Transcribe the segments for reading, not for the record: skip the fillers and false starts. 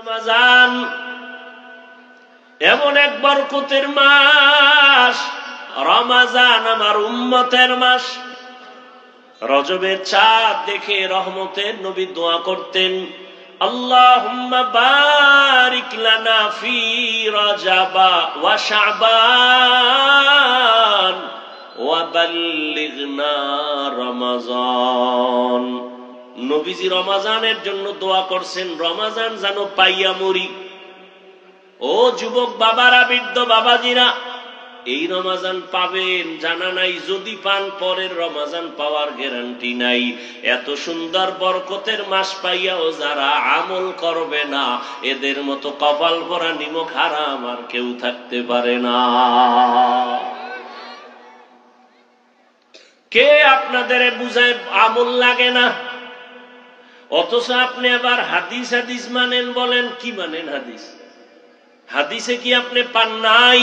রমাজান এমন এক বরকতের মাস, রমাজান আমার উম্মতের মাস। রজবের চাঁদ দেখে রহমতের নবী দোয়া করতেন, আল্লাহুম্মা বারিক লানা ফি রজবা ওয়া শাবান ওয়া বাল্লিগনা রমাজান। নবীজি রমাজানের জন্য দোয়া করছেন, রমাজান যেন পাইয়া মরি। ও যুবক বাবারা, বৃদ্ধ বাবাজিরা, এই রমাজান পাবেন জানা নাই, যদি পান পরের রমাজান পাওয়ার গ্যারান্টি নাই। এত সুন্দর বরকতের মাস পাইয়াও যারা আমল করবে না, এদের মতো কপাল ভরা নিমক হারাম আর কেউ থাকতে পারে না। কে আপনাদের বুঝায় আমল লাগে না? অথচ আপনি আবার হাদিস হাদিস মানেন, বলেন কি মানেন হাদিস? হাদিসে কি আপনি পান নাই?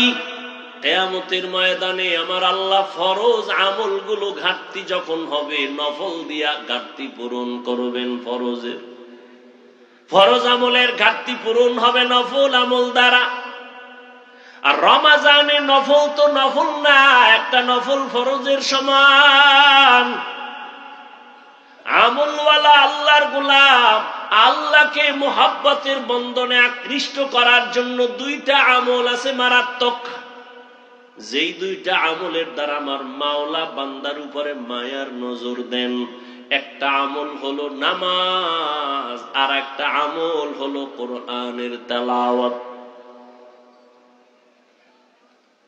কিয়ামতের ময়দানে আমার আল্লাহ ফরজ আমলগুলো ঘাটতি যখন হবে, নফল দিয়া ঘাটতি পূরণ করবেন। ফরজ আমলের ঘাটতি পূরণ হবে নফল আমল দ্বারা। আর রমাজানে নফল তো নফল না, একটা নফল ফরজের সমান। আমলওয়ালা আল্লাহর গোলাম আল্লাহকে মুহাব্বতের বন্ধনে আকৃষ্ট করার জন্য দুইটা আমল আছে মারাত্মক, যেই দুইটা আমলের দ্বারা আমার মাওলা বান্দার উপরে মায়ার নজর দেন। একটা আমল হলো নামাজ, আর একটা আমল হলো কোরআনের তেলাওয়াত।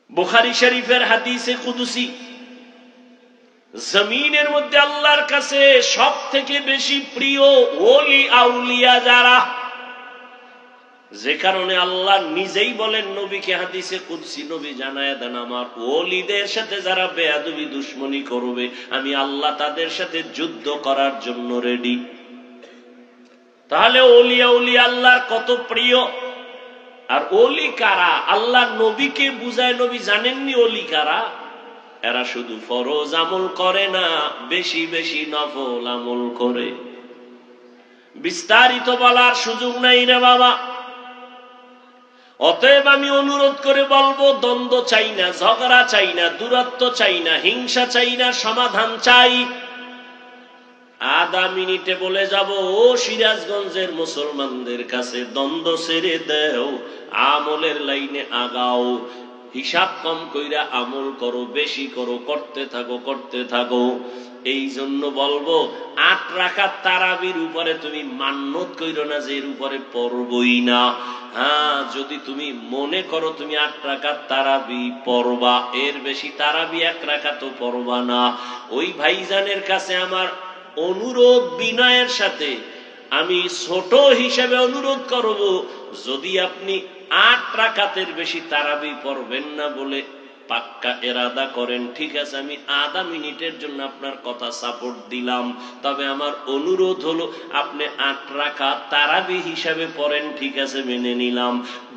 বুখারী শরীফের হাদিসে কুদসি, জমিনের মধ্যে আল্লাহর কাছে সব থেকে বেশি প্রিয় ওলি আউলিয়া যারা, যে কারণে আল্লাহ নিজেই বলেন নবীকে হাদিসে কুদসি, নবী জানায় দেন আমার ওলিদের সাথে যারা বেয়াদবি দুশ্মনী করবে, আমি আল্লাহ তাদের সাথে যুদ্ধ করার জন্য রেডি। তাহলে ওলি আউলিয়া আল্লাহর কত প্রিয়। আর ওলি কারা? আল্লাহ নবীকে বুঝায়, নবী জানেননি ওলি কারা? এরা শুধু ফরজ আমল করে না, বেশি বেশি নফল আমল করে। বিস্তারিত বলার সুযোগ নাই রে বাবা। অতএব আমি অনুরোধ করে বলবো, দ্বন্দ্ব চাই না, ঝগড়া চাই না, দূরত্ব চাই না, হিংসা চাই না, সমাধান চাই। আধা মিনিটে বলে যাব, ও সিরাজগঞ্জের মুসলমানদের কাছে, দ্বন্দ্ব ছেড়ে দেও, আমলের লাইনে আগাও। হিসাব কম কইরা আমল করো, বেশি করো, করতে থাকো। এই জন্য বলবো, 8 রাকাত তারাবির উপরে তুমি মান্যত কইরো না যে এর উপরে পড়বই না। হ্যাঁ, যদি তুমি মনে করো তুমি 8 রাকাত তারাবি পড়বা, এর বেশি তারাবি 1 রাকাতও পড়বা না। ওই ভাইজানের কাছে আমার অনুরোধ, বিনয়ের সাথে আমি ছোট হিসেবে অনুরোধ করব, যদি আপনি 8 রাকাতের বেশি তারাবি পড়বেন না বলে পাক্কা এরাদা করেন, ঠিক আছে, আমি আধা মিনিটের জন্য আপনার কথা সাপোর্ট দিলাম। তবে আমার অনুরোধ হলো, আপনি 8 রাকাত তারাবি হিসাবে পড়েন, ঠিক আছে, মেনে নিলাম।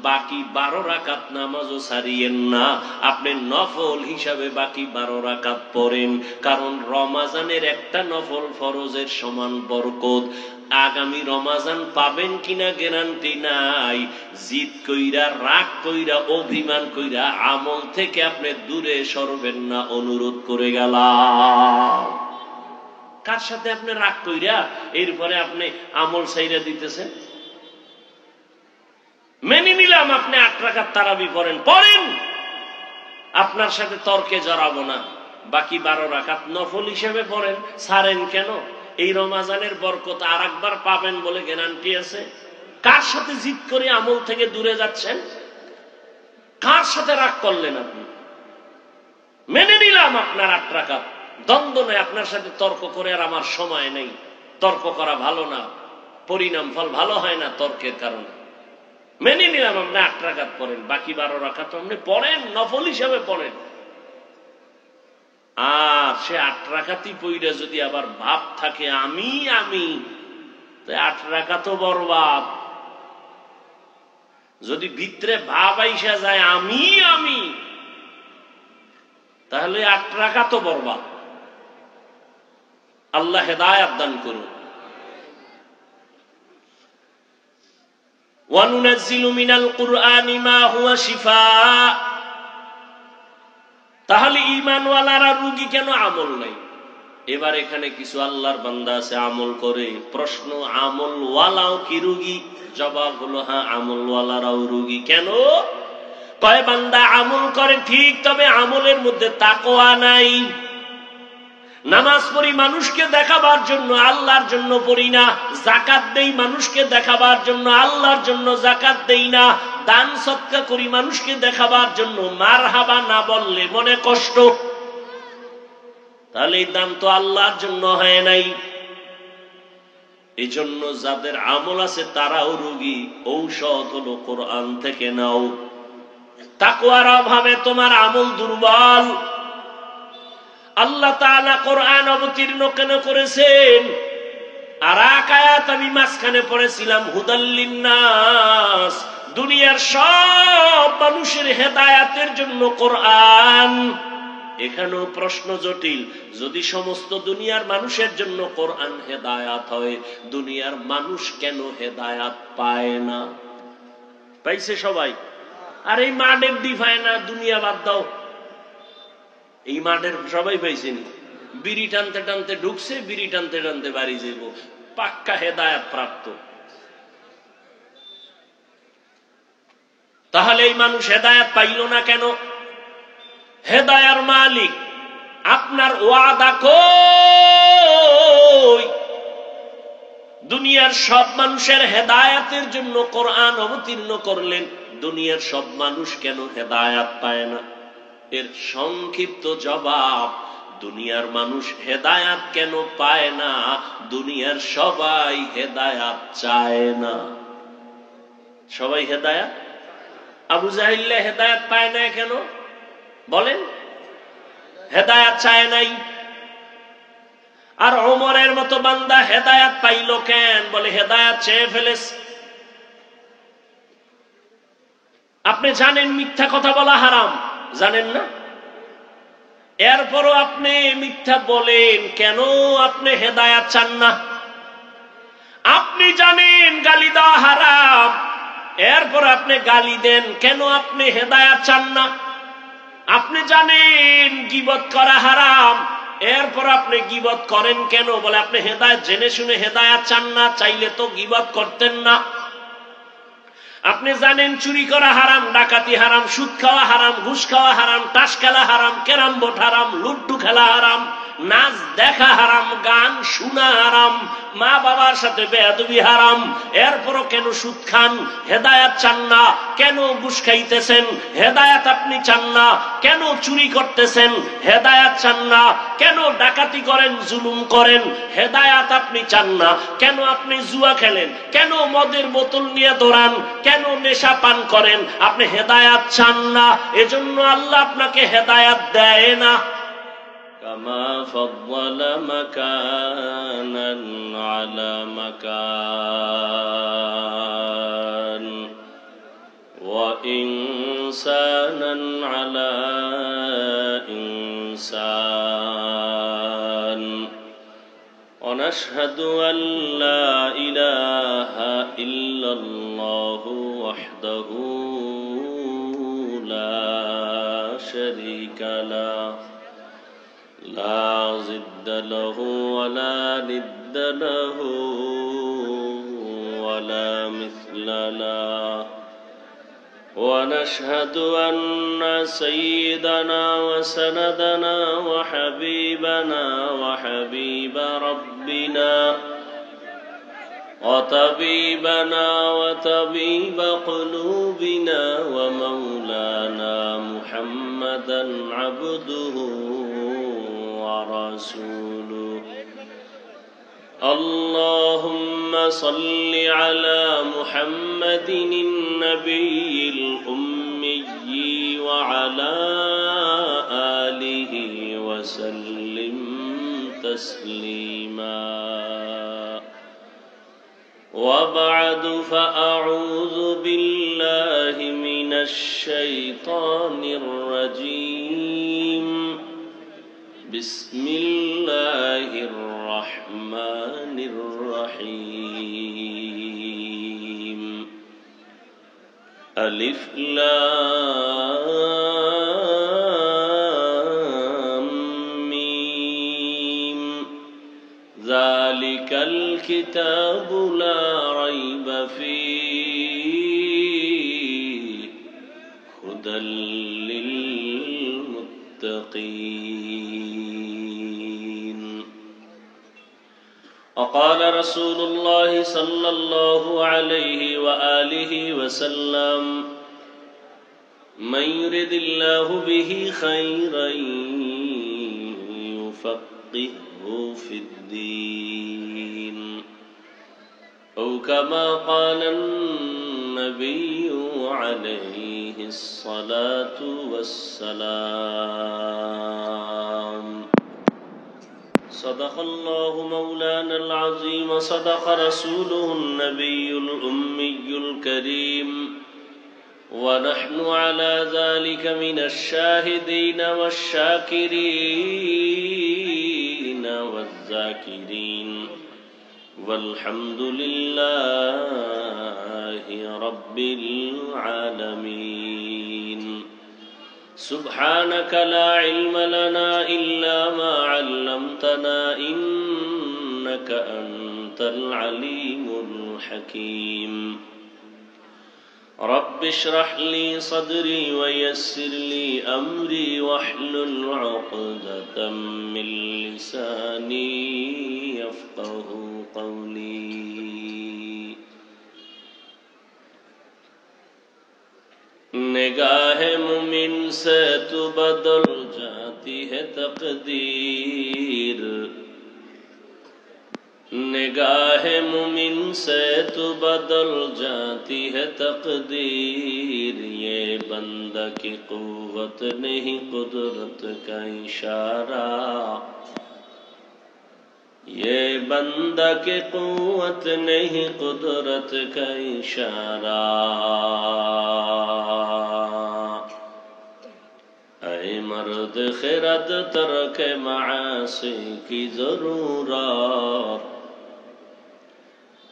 বাকি 12 রাকাত নামাজও ছাড়িয়েন না, আপনি নফল হিসাবে বাকি 12 রাকাত পড়েন। কারণ রমাজানের একটা নফল ফরজের সমান বরকত। আগামী রমাজান পাবেন কিনা গ্যারান্টি নাই। জিদ কইরা, রাগ কইরা, অভিমান কইরা আমল থেকে আপনি দূরে সরবেন না, অনুরোধ করে গেলাম। কার সাথে আপনি রাগ কইরা এরপরে আপনি আমল ছাইরা দিতেছেন? মেনে নিলাম আপনি 8 রাকাত তারাবি পড়েন, আপনার সাথে তর্কে জড়াবো না। বাকি 12 রাকাত নফল হিসেবে পড়েন, ছাড়েন কেন? এই রমাজানের বরকত আর একবার পাবেন বলে গ্যারান্টি আছে। কার সাথে জিদ করে আমল থেকে দূরে যাচ্ছেন? কার সাথে রাগ করলেন আপনি? মেনে নিলাম আপনার 8 রাকাত, দ্বন্দ্ব নেই, আপনার সাথে তর্ক করে আর আমার সময় নেই। তর্ক করা ভালো না, পরিণাম ফল ভালো হয় না তর্কের কারণে। মেনে নিলাম আপনি 8 রাকাত পড়েন, বাকি 12 রাকাত আপনি পড়েন, নফল হিসাবে পড়েন। আর সে 8 রাকাতই পইরা যদি আবার ভাব থাকে আমি, তো 8 রাকাতও বরবাদ। যদি ভিতরে ভাব আইসা যায় আমি, তাহলে 8 রাকাতও বরবাদ। আল্লাহ হেদায়েত দান করুন। ওয়া নুনাজ্জিলু মিনাল কুরআনি মা হুয়া শিফা। তাহলে ঈমানওয়ালারা রোগী কেন? আমল নাই। এবার এখানে কিছু আল্লাহর বান্দা আছে আমল করে। প্রশ্ন, আমলওয়ালাও কি রোগী? জবাব হলো হ্যাঁ, আমলওয়ালারাও রোগী। কেন? কয় বান্দা আমল করে ঠিক, তবে আমলের মধ্যে তাকওয়া নাই। নামাজ পড়ি মানুষকে দেখাবার জন্য, আল্লাহর জন্য পড়ি না। যাকাত দেই মানুষকে দেখাবার জন্য, আল্লাহর জন্য যাকাত দেই না। দান সদকা করি মানুষকে দেখাবার জন্য, মারহাবা না বললে মনে কষ্ট। তাহলে এই দান তো আল্লাহর জন্য হয় নাই। এই জন্য যাদের আমল আছে তারাও রোগী। ঔষধ হলো কোরআন থেকে নাও। তাকওয়ার অভাবে তোমার আমল দুর্বল। আল্লাহ তাআলা কোরআন অবতীর্ণ কেন করেছেন? আর এক আয়াত আমি মাঝখানে পড়েছিলাম, হুদাল লিন্নাস, দুনিয়ার সব মানুষের হেদায়াতের জন্য কোরআন। এখানেও প্রশ্ন জটিল। যদি সমস্ত দুনিয়ার মানুষের জন্য কোরআন হেদায়াত হয়, দুনিয়ার মানুষ কেন হেদায়াত পায় না? পাইছে সবাই? আর এই মাঠের দি পায় না, দুনিয়া বাদ দাও। এই মাঠের সবাই পাইছেনি। বিড়ি টানতে টানতে ঢুকছে, বিড়ি টানতে টানতে বাড়ি যাইব, পাক্কা হেদায়াত প্রাপ্ত। তাহলে এই মানুষ হেদায়াত পাইল না কেন? হেদায়ার মালিক আপনার ওয়াদা কই? দুনিয়ার সব মানুষের হেদায়াতের জন্য কোরআন অবতীর্ণ করলেন, দুনিয়ার সব মানুষ কেন হেদায়াত পায় না? এর সংক্ষিপ্ত জবাব, দুনিয়ার মানুষ হেদায়াত কেন পায় না? দুনিয়ার সবাই হেদায়াত চায় না। সবাই হেদায়াত, আবু জাহিল হেদায়াত পায় না কেন বলেন? হেদায়াত চায় নাই। আর ওমরের মতো বান্দা হেদায়াত পাইল কেন? বলে হেদায়াত চেয়ে ফেলেছে। আপনি জানেন মিথ্যা কথা বলা হারাম, জানেন না? এরপরও আপনি মিথ্যা বলেন কেন? আপনি হেদায়াত চান না। আপনি জানেন গালি দেওয়া হারাম, এরপর আপনি গালি দেন কেন? আপনি হেদায়াত চান না। আপনি জানেন গীবত করা হারাম, এরপর আপনি গীবত করেন কেন? বলে আপনি হেদায়াত জেনে শুনে হেদায়াত চান না। চাইলে তো গীবত করতেন না। আপনি জানেন চুরি করা হারাম, ডাকাতি হারাম, সুদ খাওয়া হারাম, ঘুষ খাওয়া হারাম, তাস খেলা হারাম, ক্যারাম বোর্ড হারাম, লুড্ডু খেলা হারাম, নাচ দেখা হারাম, গান শোনা হারাম, মা বাবার সাথে বেয়াদবি হারাম। এরপরও কেন সুদ খান? হেদায়াত চান না। কেন ঘুষ খাইতেছেন? হেদায়াত আপনি চান না। কেন চুরি করতেছেন? হেদায়াত চান না। কেন ডাকাতি করেন, জুলুম করেন? হেদায়াত আপনি চান না। কেন আপনি জুয়া খেলেন? কেন মদের বোতল নিয়ে দৌড়ান? কেন নেশা পান করেন? আপনি হেদায়াত চান না। এজন্য আল্লাহ আপনাকে হেদায়াত দেয় না। কামা ফাদ্দালা মাকানান আলা মাকান ওয়া ইনসানান আলা ইনসান ওয়া নাশহাদু আল লা ইলাহা ইল্লাল্লাহু ওয়াহদাহু লা শারীকা লাহু لا ضد له ولا ند له ولا مثل له ونشهد أن سيدنا وسندنا وحبيبنا وحبيب ربنا وطبيبنا وطبيب قلوبنا ومولانا محمدا عبده ورسوله اللهم صل على محمد النبي الأمي وعلى آله وسلم تسليما وبعد فأعوذ بالله من الشيطان الرجيم بسم الله الرحمن الرحيم ألف لام ميم ذلك الكتاب لا ريب فيه هدى للمتقين. وقال رسول الله صلى الله عليه وآله وسلم من يرد الله به خيرا يفقهه في الدين أو كما قال النبي عليه الصلاة والسلام. صدق الله مولانا العظيم صدق رسوله النبي الأمي الكريم ونحن على ذلك من الشاهدين والشاكرين والذاكرين والحمد لله رب العالمين. سبحانك لا علم لنا إلا ما علمتنا إنك أنت العليم الحكيم. رب اشرح لي صدري ويسر لي أمري واحلل عقدة من لساني يفقه قولي. निगाह मुमिन से तो बदल जाती है तकदीर, निगाह मुमिन से तो बदल जाती है तकदीर। ये बंदा की कुव्वत नहीं कुदरत का इशारा, ये बंदा की कुव्वत नहीं कुदरत का इशारा। ऐ मर्द खिरद तरक मासी की जरूरत,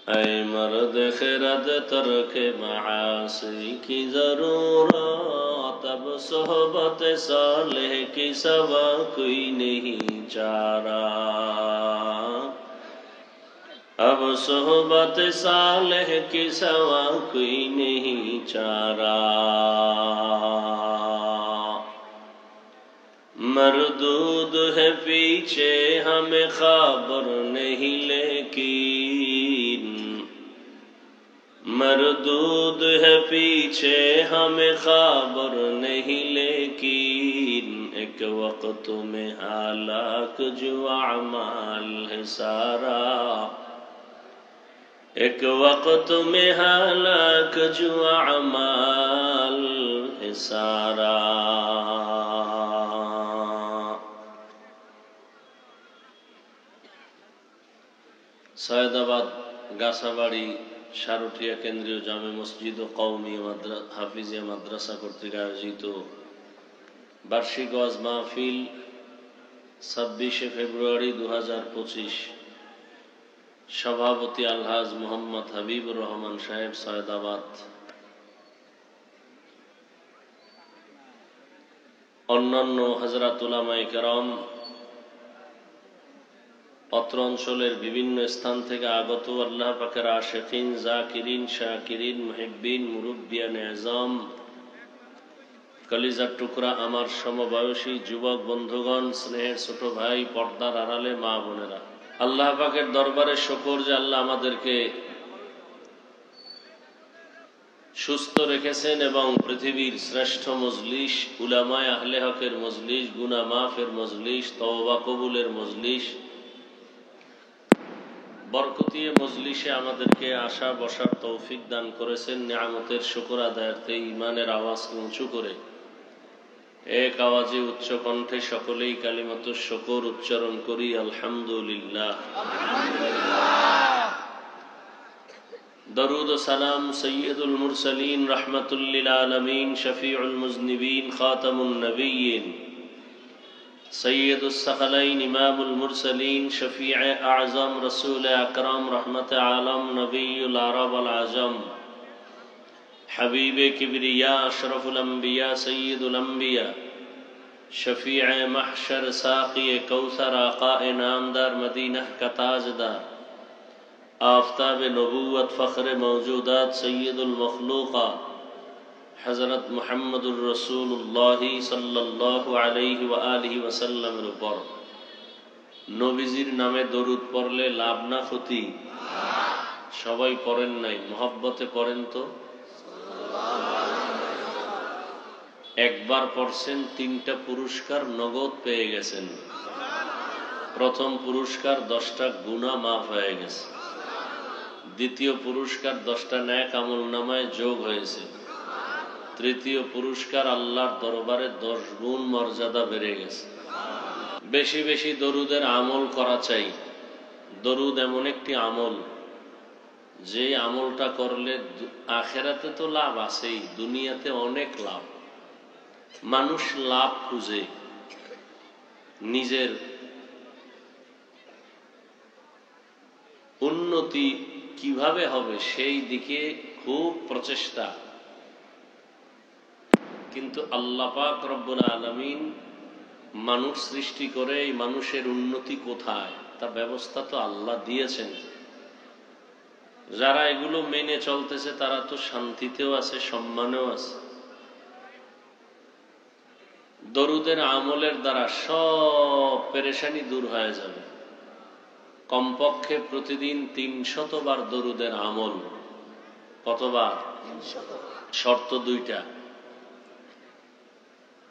ऐ मर्द खिरद तरक मासी की जरूरत। अब सोहबत सालेह की सवा कोई नहीं चारा, अब सोहबत सालेह की सवा कोई नहीं चारा। मरदूद है पीछे हमें खबर नहीं लेकिन, मरदूद है पीछे हमें खबर नहीं लेकिन। एक वक्त में हालाक जो अमाल है सारा, एक वक्त में हालाक जो अमाल है सारा। सैयदाबाद গাছাবাড়ি শারুটিয়া কেন্দ্রীয় জামে মসজিদ ও কওমি হাফিজিয়া মাদ্রাসা কর্তৃক আয়োজিত বার্ষিক ওয়াজ মাহফিল 26 ফেব্রুয়ারি 2025। সভাপতি আলহাজ মোহাম্মদ হাবিবুর রহমান সাহেব সৈয়দাবাদ। অন্যান্য হযরত উলামায়ে কেরাম, অত্র অঞ্চলের বিভিন্ন স্থান থেকে আগত আল্লাহ পাকের আশিকিন, জাকিরিন, শাকিরিন, মুহিব্বিন, মুরব্বিয়ান আযম, কলিজার টুকরা আমার সমবয়সী যুবক বন্ধুগণ, স্নেহের ছোট ভাই, পর্দার আড়ালে মা বোনেরা, আল্লাহ পাকের দরবারে শুকর যে আল্লাহ আমাদেরকে সুস্থ রেখেছেন এবং পৃথিবীর শ্রেষ্ঠ মজলিস, উলামায়ে আহলে হকের মজলিস, গুনাহ মাফের মজলিস, তওবা কবুলের মজলিস, বরকতিয়ে মজলিসে আমাদেরকে আসা বসার তৌফিক দান করেছেন। নিয়ামতের শুকর আদায়ার্থে ঈমানের আওয়াজকে উঁচু করে এক আওয়াজে উচ্চ কণ্ঠে সকলেই কালিমাতুশ শুকর উচ্চারণ করি, আলহামদুলিল্লাহ। দরুদ ও সালাম সৈয়দুল মুরসালিন, রাহমাতুল লিল আলামিন, শফিউল মুজনিবিন, খাতামুন নবিয়্যিন, সৈয়দুস সাকালাইন, ইমামুল মুরসালিন, শফিউ আযম, রাসূল আকরাম, রহমতে আলম, নবিয়ুল আরব আল আজম, حبیب کبریا اشرف الانبیاء سید الانبیاء شفیع محشر ساقی کوثر آقا نامدار مدینہ کا تاجدار آفتاب نبوت فخر موجودات سید المخلوقات حضرت محمد الرسول اللہ صلی اللہ علیہ وآلہ وسلم উপর নবীজির নামে দরুদ পড়লে লাভ না ক্ষতি? সবাই পড়েন নাই, মহব্বতে পড়েন তো। একবার পড়ছেন, 3টা পুরস্কার নগদ পেয়ে গেছেন। প্রথম পুরস্কার 10টা গুনাহ মাফ হয়ে গেছে। দ্বিতীয় পুরস্কার 10টা নেক আমল নামায় যোগ হয়েছে। তৃতীয় পুরস্কার আল্লাহর দরবারে 10 গুণ মর্যাদা বেড়ে গেছে। বেশি বেশি দরুদের আমল করা চাই। দরুদ এমন একটি আমল, যে আমলটা করলে আখেরাতে তো লাভ আছেই, দুনিয়াতে অনেক লাভ। মানুষ লাভ খুঁজে, নিজের উন্নতি কিভাবে হবে সেই দিকে খুব প্রচেষ্টা, কিন্তু আল্লাহ পাক রব্বুল আলামিন মানুষ সৃষ্টি করে এই মানুষের উন্নতি কোথায় তা ব্যবস্থা তো আল্লাহ দিয়েছেন। যারা এগুলো মেনে চলতেছে তারা তো শান্তিতেও আছে, সম্মানেও আছে। দরুদের আমলের দ্বারা সব পেরেশানি দূর হয়ে যাবে। কমপক্ষে প্রতিদিন 300 বার দরুদের আমল। কতবার? শর্ত 2টা।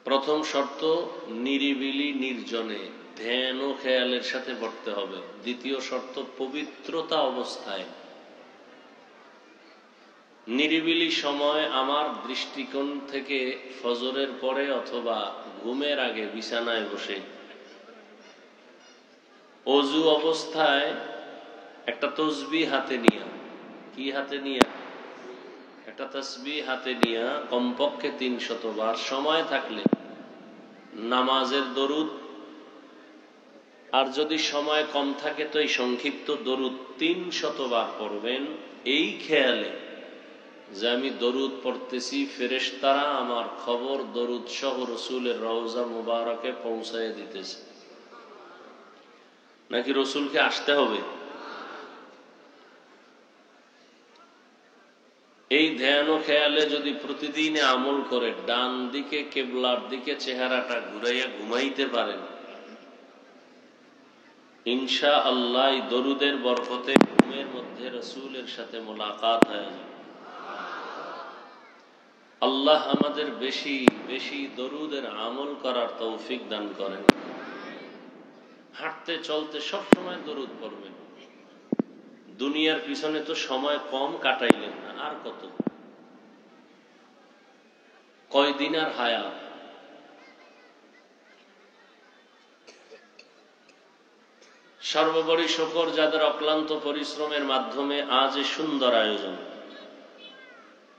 প্রথম শর্ত, নিরিবিলি নির্জনে ধ্যান ও খেয়ালের সাথে পড়তে হবে। দ্বিতীয় শর্ত, পবিত্রতা অবস্থায়। নিরিবিলি সময় আমার দৃষ্টিকোণ থেকে ফজরের পরে অথবা ঘুমের আগে বিছানায় বসে অজু অবস্থায় একটা তসবিহ হাতে নিয়া, কি হাতে নিয়া? একটা তাসবিহ হাতে নিয়া কমপক্ষে 300 বার, সময় থাকলে নামাজের দরুদ, আর যদি সময় কম থাকে তো এই সংক্ষিপ্ত দরুদ 300 বার পড়বেন, এই খেয়ালে যে আমি দরুদ পড়তেছি, ফেরেশতারা আমার খবর দরুদ সহ রসুলের রওজা মুবারকে পৌঁছায় দিতেছে। নাকি রসুলকে আসতে হবে? এই ধ্যান ও খেয়ালে যদি প্রতিদিন আমল করে ডান দিকে কেবলার দিকে চেহারাটা ঘুরাইয়া ঘুমাইতে পারেন, ইনশাআল্লাহ দরুদের বরকতে ঘুমের মধ্যে রসুলের সাথে মোলাকাত হয়। আল্লাহ আমাদের বেশি বেশি দরুদের আমল করার তৌফিক দান করেন। হাঁটতে চলতে সব সময় দরুদ পড়বেন। দুনিয়ার পিছনে তো সময় কম কাটাইলেন না, আর কত? কয়দিন আর হায়াত? সর্বোপরি শুকর যাদের অক্লান্ত পরিশ্রমের মাধ্যমে আজ এই সুন্দর আয়োজন,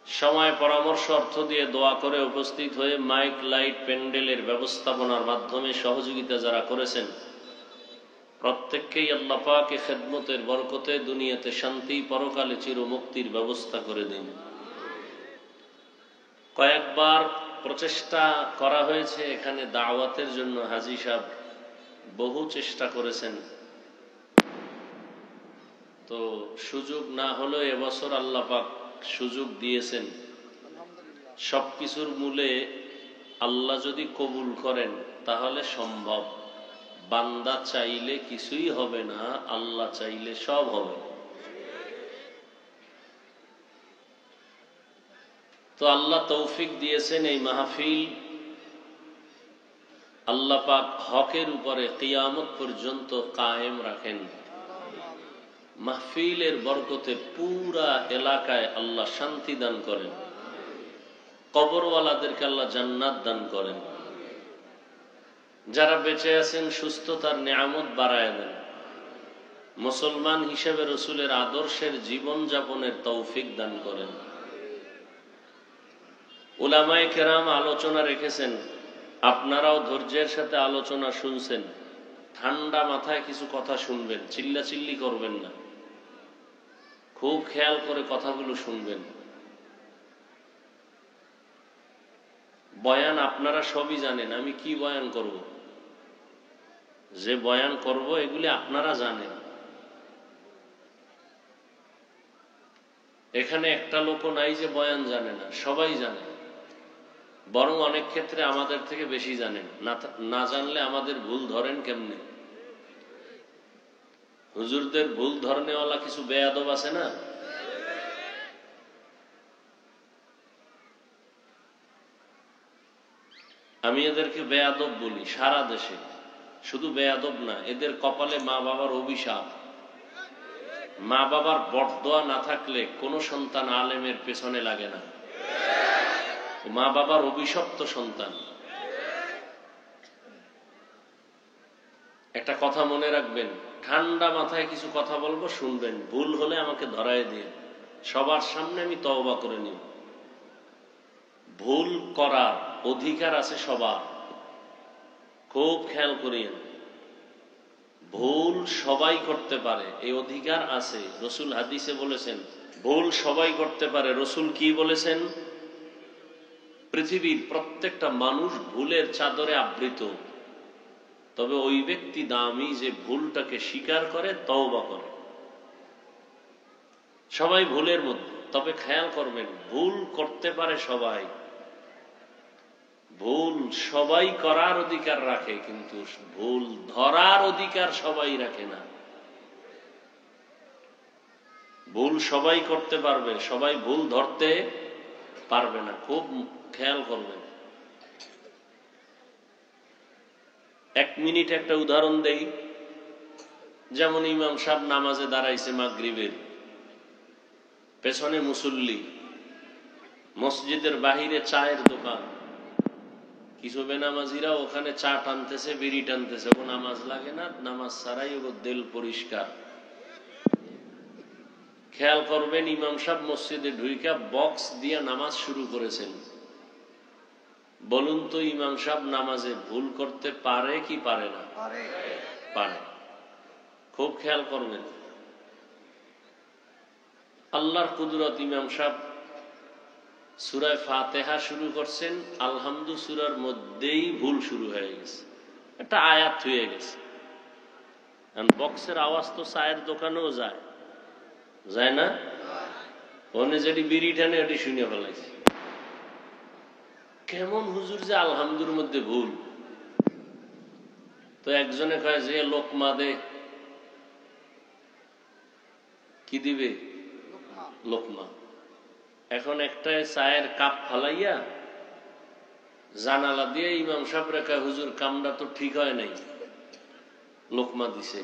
সময় পরামর্শ অর্থ দিয়ে দোয়া করে উপস্থিত হয়ে মাইক লাইট প্যান্ডেলের ব্যবস্থাপনার মাধ্যমে সহযোগিতা যারা করেছেন, প্রত্যেককেই আল্লাহ পাক খেদমতের বরকতে দুনিয়াতে শান্তি, পরকালে চিরমুক্তির ব্যবস্থা করে দিন। কয়েকবার প্রচেষ্টা করা হয়েছে এখানে দাওয়াতের জন্য, হাজী সাহেব বহু চেষ্টা করেছেন, তো সুযোগ না হলেও এবছর আল্লাহ পাক সুযোগ দিয়েছেন। সবকিছুর মূলে আল্লাহ যদি কবুল করেন তাহলে সম্ভব। বান্দা চাইলে কিছুই হবে না, আল্লাহ চাইলে সব হবে। তো আল্লাহ তৌফিক দিয়েছেন এই মাহফিল আল্লাহ পাক হকের উপরে কিয়ামত পর্যন্ত কায়েম রাখেন। মাহফিলের বরকতে পুরা এলাকায় আল্লাহ শান্তি দান করেন, কবরওয়ালাদেরকে আল্লাহ জান্নাত দান করেন, যারা বেঁচে আছেন সুস্থতার নিয়ামত বাড়ায় দেন, মুসলমান হিসেবে রসুলের আদর্শের জীবন যাপনের তৌফিক দান করেন। উলামায়ে কেরাম আলোচনা রেখেছেন, আপনারাও ধৈর্যের সাথে আলোচনা শুনছেন। ঠান্ডা মাথায় কিছু কথা শুনবেন, চিল্লাচিল্লি করবেন না, খুব খেয়াল করে কথাগুলো শুনবেন। বয়ান আপনারা সবই জানেন, আমি কি বয়ান করব? যে বয়ান করব এগুলি আপনারা জানেন। এখানে একটা লোকও নাই যে বয়ান জানে না, সবাই জানে। বরং অনেক ক্ষেত্রে আমাদের থেকে বেশি জানেন। না জানলে আমাদের ভুল ধরেন কেমনে? হুজুরদের ভুল ধরনেওয়ালা কিছু বেয়াদব আছে না? আমি এদেরকে বেয়াদব বলি সারা দেশে। শুধু বেয়াদব না, এদের কপালে মা বাবার অভিশাপ। মা বাবার বরদোয়া না থাকলে কোন সন্তান আলেমের পেছনে লাগে না। মা বাবার অভিশপ্ত সন্তান। একটা কথা মনে রাখবেন, ঠান্ডা মাথায় কিছু কথা বলবো, শুনবেন, ভুল হলে আমাকে ধরায় দিয়ে সবার সামনে আমি তওবা করে নিব। ভুল করার অধিকার আছে সবার, খুব খেয়াল করিয়েন। ভুল সবাই করতে পারে, এই অধিকার আছে। রসুল হাদিসে বলেছেন ভুল সবাই করতে পারে। রসুল কি বলেছেন? পৃথিবীর প্রত্যেকটা মানুষ ভুলের চাদরে আবৃত, তবে ওই ব্যক্তি দামি যে ভুলটাকে স্বীকার করে, তওবা করে। সবাই ভুলের মধ্যে, তবে খেয়াল করবেন ভুল করতে পারে সবাই। ভুল সবাই করার অধিকার রাখে, কিন্তু ভুল ধরার অধিকার সবাই রাখে না। ভুল সবাই করতে পারবে, সবাই ভুল ধরতে পারবে না। খুব খেয়াল করবেন। এক মিনিট একটা উদাহরণ দেই। যেমন ইমাম সাহেব নামাজে দাঁড়াইছে মাগরিবের, পেছনে মুসল্লি, মসজিদের বাহিরে চায়ের দোকান, কিছু বেনামাজিরা ওখানে চা টানতেছে, বিড়ি টানতেছে। ও নামাজ লাগে না, নামাজ ছাড়াই ও দিল পরিষ্কার। খেয়াল করবেন, ইমাম সাহেব মসজিদে ঢুইকা বক্স দিয়ে নামাজ শুরু করেছেন। বলুন তো, ইমাম সাহেব নামাজে ভুল করতে পারে কি পারে না? পারে। খুব খেয়াল করবেন। আল্লাহর কুদরত, ইমাম সাহেব সূরা ফাতিহা শুরু করছেন, আলহামদু সূরার মধ্যেই ভুল শুরু হয়ে গেছে, একটা আয়াত হয়ে গেছে। বক্সের আওয়াজ তো চায়ের দোকানেও যায়, যায় না? ওনে যেটি বিড়ি টানে ওটি শুনে ফেলাইছে। কেমন হুজুর যে আলহামদুর মধ্যে ভুল? তো একজনে কয় যে লোকমা দে। কি দিবে? লোকমা। এখন একটা চায়ের কাপ ফালাইয়া জানালা দিয়ে ইমাম সাহেব রেখা, হুজুর কামটা তো ঠিক হয় নাই, লোকমা দিছে।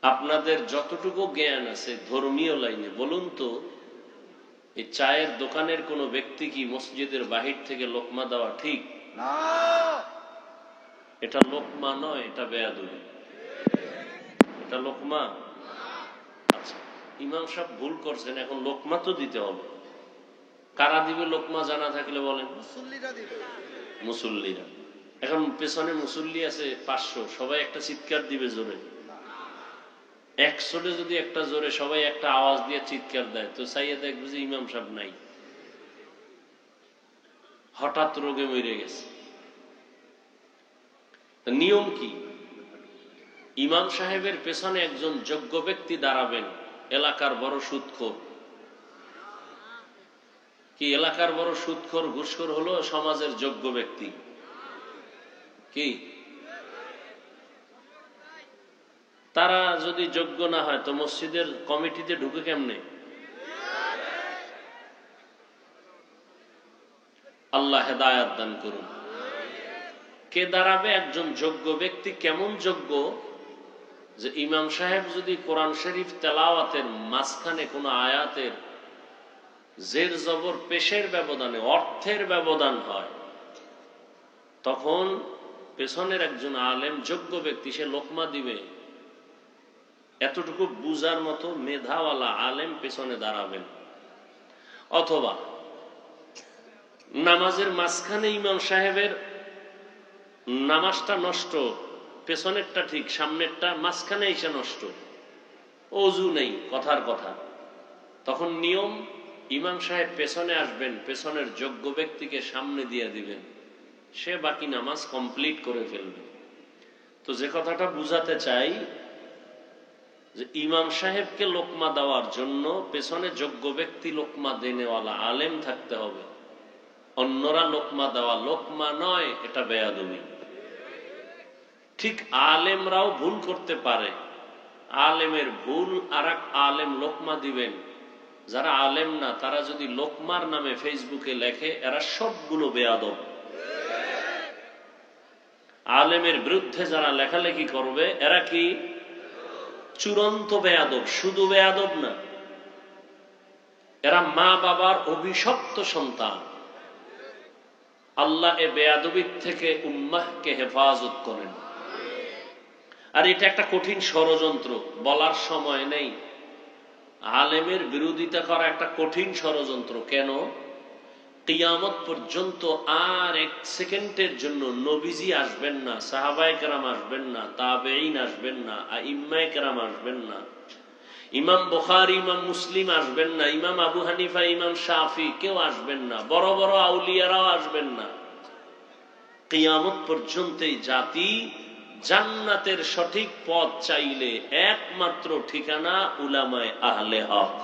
আপনাদের যতটুকু জ্ঞান আছে ধর্মীয় লাইনে, বলুন তো, এই চায়ের দোকানের কোন ব্যক্তি কি মসজিদের বাহির থেকে লোকমা দেওয়া ঠিক? এটা লোকমা নয়, এটা বেয়াদবি। এটা লোকমা। আচ্ছা, ইমাম সাহেব ভুল করছেন, এখন লোকমা তো দিতে হবে। কারা দিবে লোকমা জানা থাকলে বলেন? মুসল্লিরা। এখন পেছনে মুসল্লি আছে 500, সবাই একটা চিৎকার দিবে জোরে। 100 যদি একটা জোরে সবাই একটা আওয়াজ দিয়ে চিৎকার দেয়, তো চাইয়ে দেখবে যে ইমাম সাহেব নাই, হঠাৎ রোগে মরে গেছে। নিয়ম কি? ইমাম সাহেবের পেছনে একজন যোগ্য ব্যক্তি দাঁড়াবেন, এলাকার বড় সুদখোর। কি এলাকার বড় সুদখোর ঘুষখোর হলো সমাজের যোগ্য ব্যক্তি? কি তারা যদি যোগ্য না হয় তো মসজিদের কমিটিতে ঢুকে কেমনে? আল্লাহ হেদায়েত দান করুন। কে দাঁড়াবে? একজন যোগ্য ব্যক্তি। কেমন যোগ্য? যে ইমাম সাহেব যদি কোরআন শরীফ তেলাওয়াতের মাঝখানে কোন আয়াতের জের জবর পেশের ব্যবধানে অর্থের ব্যবধান হয়, তখন পেছনের একজন আলেম যোগ্য ব্যক্তি সে লোকমা দিবে। এতটুকু বুঝার মতো মেধাওয়ালা আলেম পেছনে দাঁড়াবেন। অথবা নামাজের মাঝখানে ইমাম সাহেবের নামাজটা নষ্ট, পেছনেরটা ঠিক, সামনেরটা মাঝখানে এসে নষ্ট, অজু নেই, কথার কথা। তখন নিয়ম ইমাম সাহেব পেছনে আসবেন, পেছনের যোগ্য ব্যক্তিকে সামনে দিয়ে দিবেন, সে বাকি নামাজ কমপ্লিট করে ফেলবে। তো যে কথাটা বুঝাতে চাই যে ইমাম সাহেবকে লোকমা দেওয়ার জন্য পেছনে যোগ্য ব্যক্তি লোকমা দেনেওয়ালা আলেম থাকতে হবে, অন্যরা লোকমা দেওয়া লোকমা নয়, এটা বেয়াদবি। ঠিক আলেমরাও ভুল করতে পারে, আলেমের ভুল আর এক আলেম লোকমা দিবেন, যারা আলেম না তারা যদি লোকমার নামে ফেসবুকে লেখে এরা সবগুলো বেয়াদব। আলেমের বিরুদ্ধে যারা লেখালেখি করবে এরা কি চূড়ান্ত বেয়াদব, শুধু বেয়াদব না, এরা মা বাবার অভিশপ্ত সন্তান। আল্লাহ এ বেয়াদবির থেকে উম্মাহকে হেফাজত করেন। আর এটা একটা কঠিন ষড়যন্ত্র, বলার সময় নেই। আলেমের বিরোধিতা করা একটা কঠিন ষড়যন্ত্র। কেন? কিয়ামত পর্যন্ত আর এক সেকেন্ডের জন্য নবীজি আসবেন না, সাহাবায়ে কেরাম আসবেন না, তাবেঈন আসবেন না, আইম্মায়ে কেরাম আসবেন না, ইমাম বুখারী ইমাম মুসলিম আসবেন না, ইমাম আবু হানিফা ইমাম শাফি কেউ আসবেন না, বড় বড় আউলিয়ারাও আসবেন না। কিয়ামত পর্যন্ত এই জাতি জান্নাতের সঠিক পথ চাইলে একমাত্র ঠিকানা উলামায়ে আহলে হক।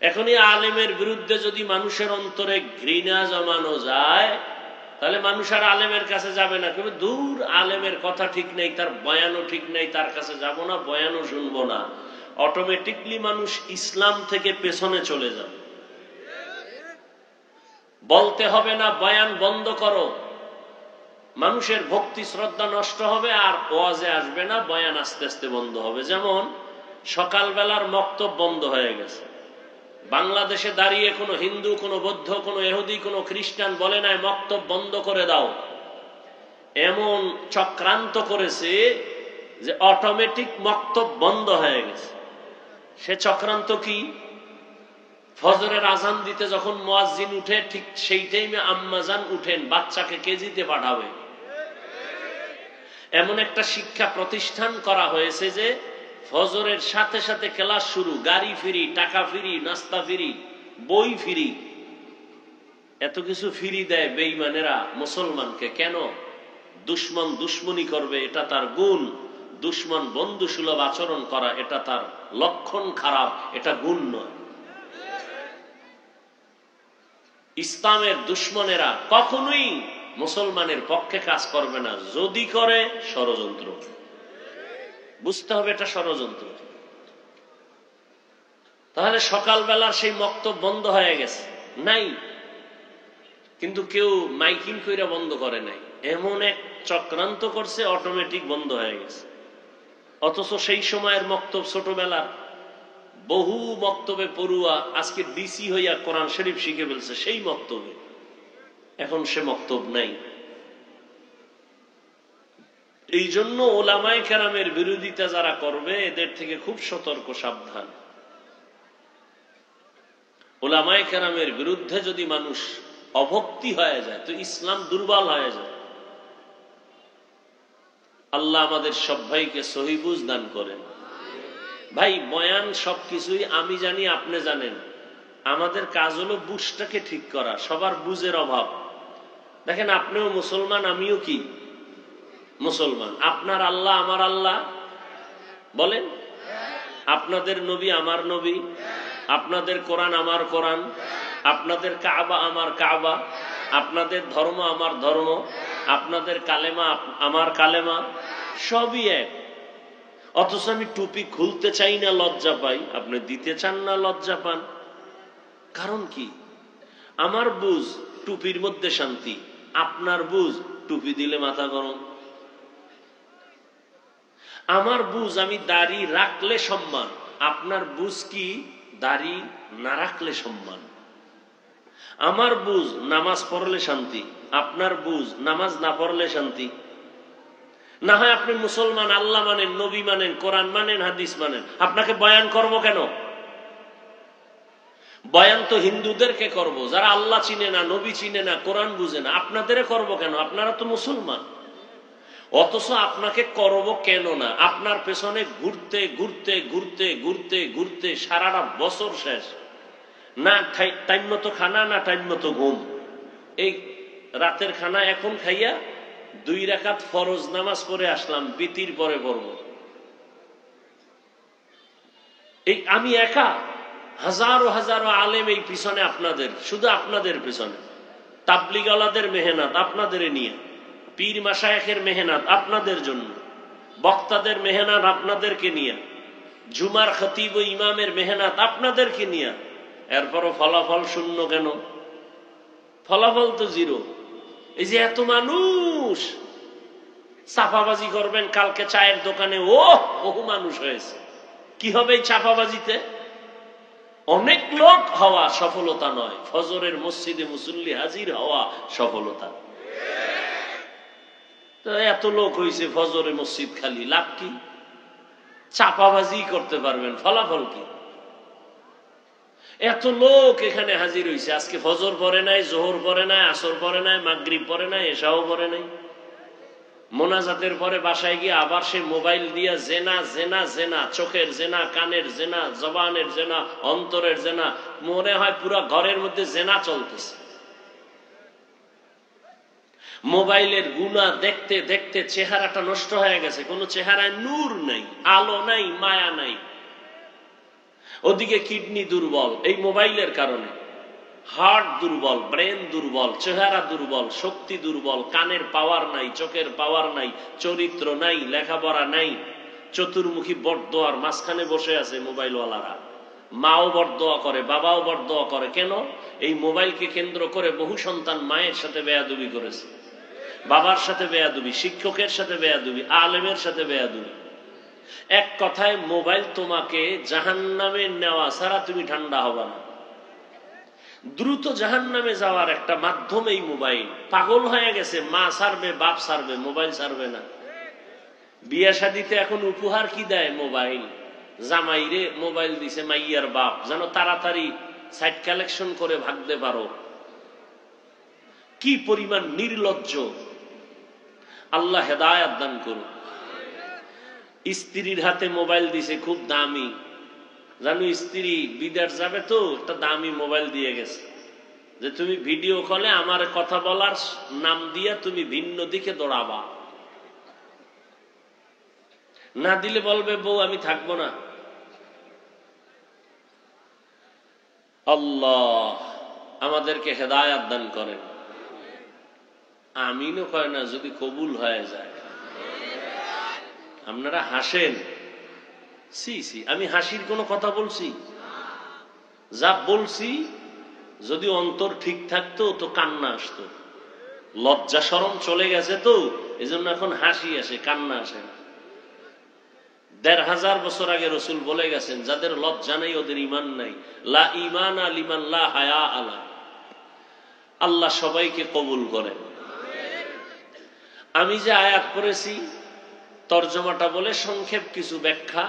এখনই আলেমের বিরুদ্ধে যদি মানুষের অন্তরে ঘৃণা জমানো যায়, তাহলে মানুষ আর আলেমের কাছে যাবে না, কিন্তু দূর আলেমের কথা ঠিক নেই, তার বয়ানও ঠিক নেই, তার কাছে যাব না, বয়ানও শুনবো না। অটোমেটিকলি মানুষ ইসলাম থেকে পেছনে চলে যাবে। বলতে হবে না বয়ান বন্ধ করো, মানুষের ভক্তি শ্রদ্ধা নষ্ট হবে, আর ওয়াজে আসবে না, বয়ান আস্তে আস্তে বন্ধ হবে। যেমন সকালবেলার মক্তব বন্ধ হয়ে গেছে, বাংলাদেশে দাঁড়িয়ে কোনো হিন্দু, কোনো বৌদ্ধ, কোনো ইহুদি, কোনো খ্রিস্টান বলে নাই মক্তব বন্ধ করে দাও। এমন চক্রান্ত করেছে যে অটোমেটিক মক্তব বন্ধ হয়ে গেছে। সে চক্রান্ত কি? ফজরের আজান দিতে যখন মুয়াজ্জিন উঠে, ঠিক সেই টাইমে আম্মাজান উঠেন, বাচ্চাকে কেজিতে পাঠাবে। এমন একটা শিক্ষা প্রতিষ্ঠান করা হয়েছে যে ফজরের সাথে সাথে ক্লাস শুরু, গাড়ি ফ্রি, টাকা ফ্রি, নাস্তা ফ্রি, বই ফ্রি, এত কিছু ফ্রি দেয় বেঈমানেরা মুসলমানকে। কেন? দুশ্মন দুশ্মনী করবে, এটা তার গুণ। দুশ্মন বন্ধু সুলভ আচরণ করা, এটা তার লক্ষণ খারাপ, এটা গুণ নয়। ইসলামের দুশ্মনেরা কখনোই মুসলমানের পক্ষে কাজ করবে না, যদি করে ষড়যন্ত্র। বুঝতে হবে এটা ষড়যন্ত্র। তাহলে সকালবেলার সেই মক্তব বন্ধ হয়ে গেছে, নাই, কিন্তু কেউ মাইকিং কইরা বন্ধ করে নাই, এমন এক চক্রান্ত করছে, অটোমেটিক বন্ধ হয়ে গেছে। অথচ সেই সময়ের মক্তব ছোটবেলার বহু মক্তবে পড়ুয়া আজকে ডিসি হইয়া কোরআন শরীফ শিখে ফেলছে সেই মক্তবে, এখন সে মক্তব নাই। এই জন্য ওলামায়ে কেরামের বিরোধিতা যারা করবে এদের থেকে খুব সতর্ক, সাবধান। ওলামায়ে কেরামের বিরুদ্ধে যদি মানুষ অভক্তি হয়ে যায় তো ইসলাম দুর্বল হয়ে যায়। আল্লাহ আমাদের সব ভাইকে সহি বুঝ দান করেন। ভাই বয়ান সবকিছুই আমি জানি, আপনি জানেন, আমাদের কাজ হলো বুঝটাকে ঠিক করা। সবার বুঝের অভাব। দেখেন, আপনিও মুসলমান, আমিও কি মুসলমান। আপনার আল্লাহ আমার আল্লাহ বলেন, আপনাদের নবী আমার নবী, আপনাদের কোরআন আমার কোরআন, আপনাদের কাবা আমার কাবা, আপনাদের ধর্ম আমার ধর্ম, আপনাদের কালেমা আমার কালেমা, সবই এক। অথচ আমি টুপি খুলতে চাই না, লজ্জা পাই, আপনি দিতে চান না, লজ্জা পান। কারণ কি? আমার বুঝ টুপির মধ্যে শান্তি, আপনার বুঝ টুপি দিলে মাথা গরম। আমার বুঝ আমি দাড়ি রাখলে সম্মান, আপনার বুঝ কি দাড়ি না রাখলে সম্মান। আমার বুঝ নামাজ পড়লে শান্তি, আপনার বুঝ নামাজ না পড়লে শান্তি। না হয় আপনি মুসলমান, আল্লাহ মানেন, নবী মানেন, কোরআন মানেন, হাদিস মানেন, আপনাকে বয়ান করব কেন? বয়ান তো হিন্দুদেরকে করব, যারা আল্লাহ চিনে না, নবী চিনে না, কোরআন বুঝে না, আপনাদের করব কেন? আপনারা তো মুসলমান। অথচ আপনাকে করব কেন না? আপনার পেছনে ঘুরতে ঘুরতে ঘুরতে ঘুরতে ঘুরতে সারাটা বছর শেষ, না টাইম মতো খানা, না টাইম মতো ঘুম। এই রাতের খানা এখন খাইয়া 2 রাকাত ফরজ নামাজ পড়ে আসলাম, বিতির পরে পড়ব। এই আমি একা, হাজারো হাজারো আলেম এই পিছনে আপনাদের, শুধু আপনাদের পিছনে। তাবলিগওয়ালাদের মেহনত আপনাদের নিয়ে, পীর মাশায়েখের মেহনত আপনাদের জন্য, বক্তাদের মেহনত আপনাদেরকে নিয়ে, জুমার খতিব ও ইমামের মেহনত আপনাদেরকে নিয়ে। এরপরও ফলাফল শূন্য কেন? ফলাফল তো জিরো। এই যে এত মানুষ চাপাবাজি করবেন, কালকে চায়ের দোকানে বহু মানুষ হয়েছে। কি হবে এই চাপাবাজিতে? অনেক লোক হওয়া সফলতা নয়, ফজরের মসজিদে মুসল্লি হাজির হওয়া সফলতা। তো এত লোক হয়েছে, ফজরে মসজিদ খালি, লাভ কি? চাপাবাজি করতে পারবেন, ফলাফল কি? এত লোক এখানে হাজির হয়েছে, আজকে ফজর পড়ে নাই, জোহর পড়ে নাই, আসর পড়ে নাই, মাগরিব পড়ে নাই, এশাও পড়ে নাই। মোনাজাতের পরে বাসায় গিয়ে আবার সে মোবাইল দিয়া জেনা জেনা জেনা, চোখের জেনা, কানের জেনা, জবানের জেনা, অন্তরের জেনা। মনে হয় পুরো ঘরের মধ্যে জেনা চলতেছে। মোবাইলের গুনাহ দেখতে দেখতে চেহারাটা নষ্ট হয়ে গেছে, কোনো চেহারায় নূর নাই, আলো নাই, মায়া নাই। ওদিকে কিডনি দুর্বল এই মোবাইলের কারণে, হার্ট দুর্বল, ব্রেন দুর্বল, চেহারা দুর্বল, শক্তি দুর্বল, কানের পাওয়ার নাই, চোখের পাওয়ার নাই, চরিত্র নাই, লেখাপড়া নাই, চতুর্মুখী বরদোয়ার মাঝখানে বসে আছে মোবাইলওয়ালারা। মাও বরদোয়া করে, বাবাও বরদোয়া করে। কেন? এই মোবাইলকে কেন্দ্র করে বহু সন্তান মায়ের সাথে বেয়াদবি করেছে, বাবার সাথে বেয়াদবি, শিক্ষকের সাথে বেয়াদবি, আলেমের সাথে বেয়াদবি। এক কথায় মোবাইল তোমাকে জাহান্নামে নেওয়া ছাড়া তুমি ঠান্ডা হবে না। দ্রুত জাহান্নামে যাওয়ার একটা মাধ্যম এই মোবাইল। পাগল হয়ে গেছে, মা ছাড়বে, বাপ ছাড়বে, মোবাইল ছাড়বে না। বিয়া শাদিতে এখন উপহার কি দেয়? মোবাইল। জামাইরে মোবাইল দিছে মাইয়ার বাপ, যেন তাড়াতাড়ি সাইট কালেকশন করে ভাগতে পারো। কি পরিমাণ নির্লজ্জ! আল্লাহ হেদায়েত দান করুন। স্ত্রীর হাতে মোবাইল দিছে, খুব দামি। জানো, স্ত্রী বিদেশ যাবে তো একটা দামি মোবাইল দিয়ে গেছে, যে তুমি ভিডিও কলে আমার কথা বলার নাম দিয়া তুমি ভিন্ন দিকে দৌড়াবা। না দিলে বলবে বউ আমি থাকবো না। আল্লাহ আমাদেরকে হেদায়েত দান করেন। আমিনও কয় না, যদি কবুল হয়ে যায়। আপনারা হাসেন, সি সি, আমি হাসির কোনো কথা বলছি? যা বলছি যদি অন্তর ঠিক থাকতো তো কান্না আসতো। লজ্জা শরম চলে গেছে তো এজন্য এখন হাসি আসে, কান্না আসে না। ১৫০০ বছর আগে রসুল বলে গেছেন, যাদের লজ্জা নেই ওদের ঈমান নাই। লা ঈমান লিমান লা হায়া আলা। আল্লাহ সবাইকে কবুল করেন। আমি যে আয়াত পড়েছি তরজমাটা বলে সংক্ষেপ কিছু ব্যাখ্যা,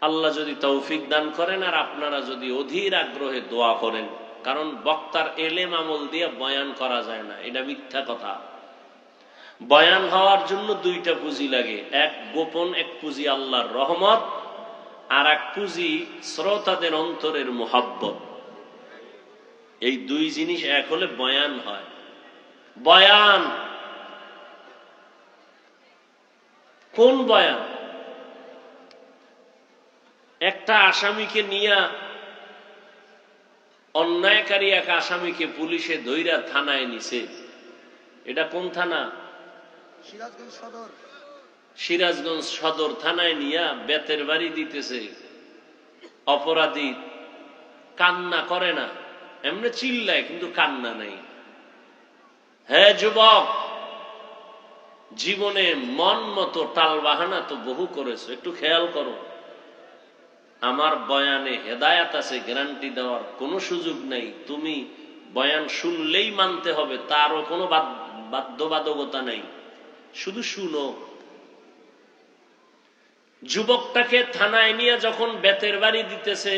আল্লাহ যদি তৌফিক দান করেন আর আপনারা যদি অধীর আগ্রহে দোয়া করেন। কারণ বক্তার এলেম আমল দিয়ে বয়ান করা যায় না, এটা মিথ্যা কথা। বয়ান হওয়ার জন্য 2টা পুঁজি লাগে, এক গোপন এক পুঁজি আল্লাহর রহমত, আর এক পুঁজি শ্রোতাদের অন্তরের মোহাব্বত। এই 2 জিনিস এক হলে বয়ান হয়। বয়ান কোন বয়ান? একটা আসামিকে নিয়ে, অন্যায়কারী এক আসামিকে পুলিশে ধইরা থানায় নিছে। এটা কোন থানা? সিরাজগঞ্জ সদর থানায় নিয়া বেতের বাড়ি দিতেছে। অপরাধী কান্না করে না, এমনি চিল্লায় কিন্তু কান্না নাই। হ্যাঁ যুবক, জীবনে মন মতো টাল বাহানা তো বহু করেছো, একটু খেয়াল করো। আমার বয়ানে হেদায়াত আছে, গ্যারান্টি দেওয়ার কোনো সুযোগ নেই। তুমি বয়ান শুনলেই মানতে হবে, তারও কোনো বাধ্যবাধকতা নেই, শুধু শুনো। যুবকটাকে থানায় নিয়ে যখন বেতের বাড়ি দিতেছে,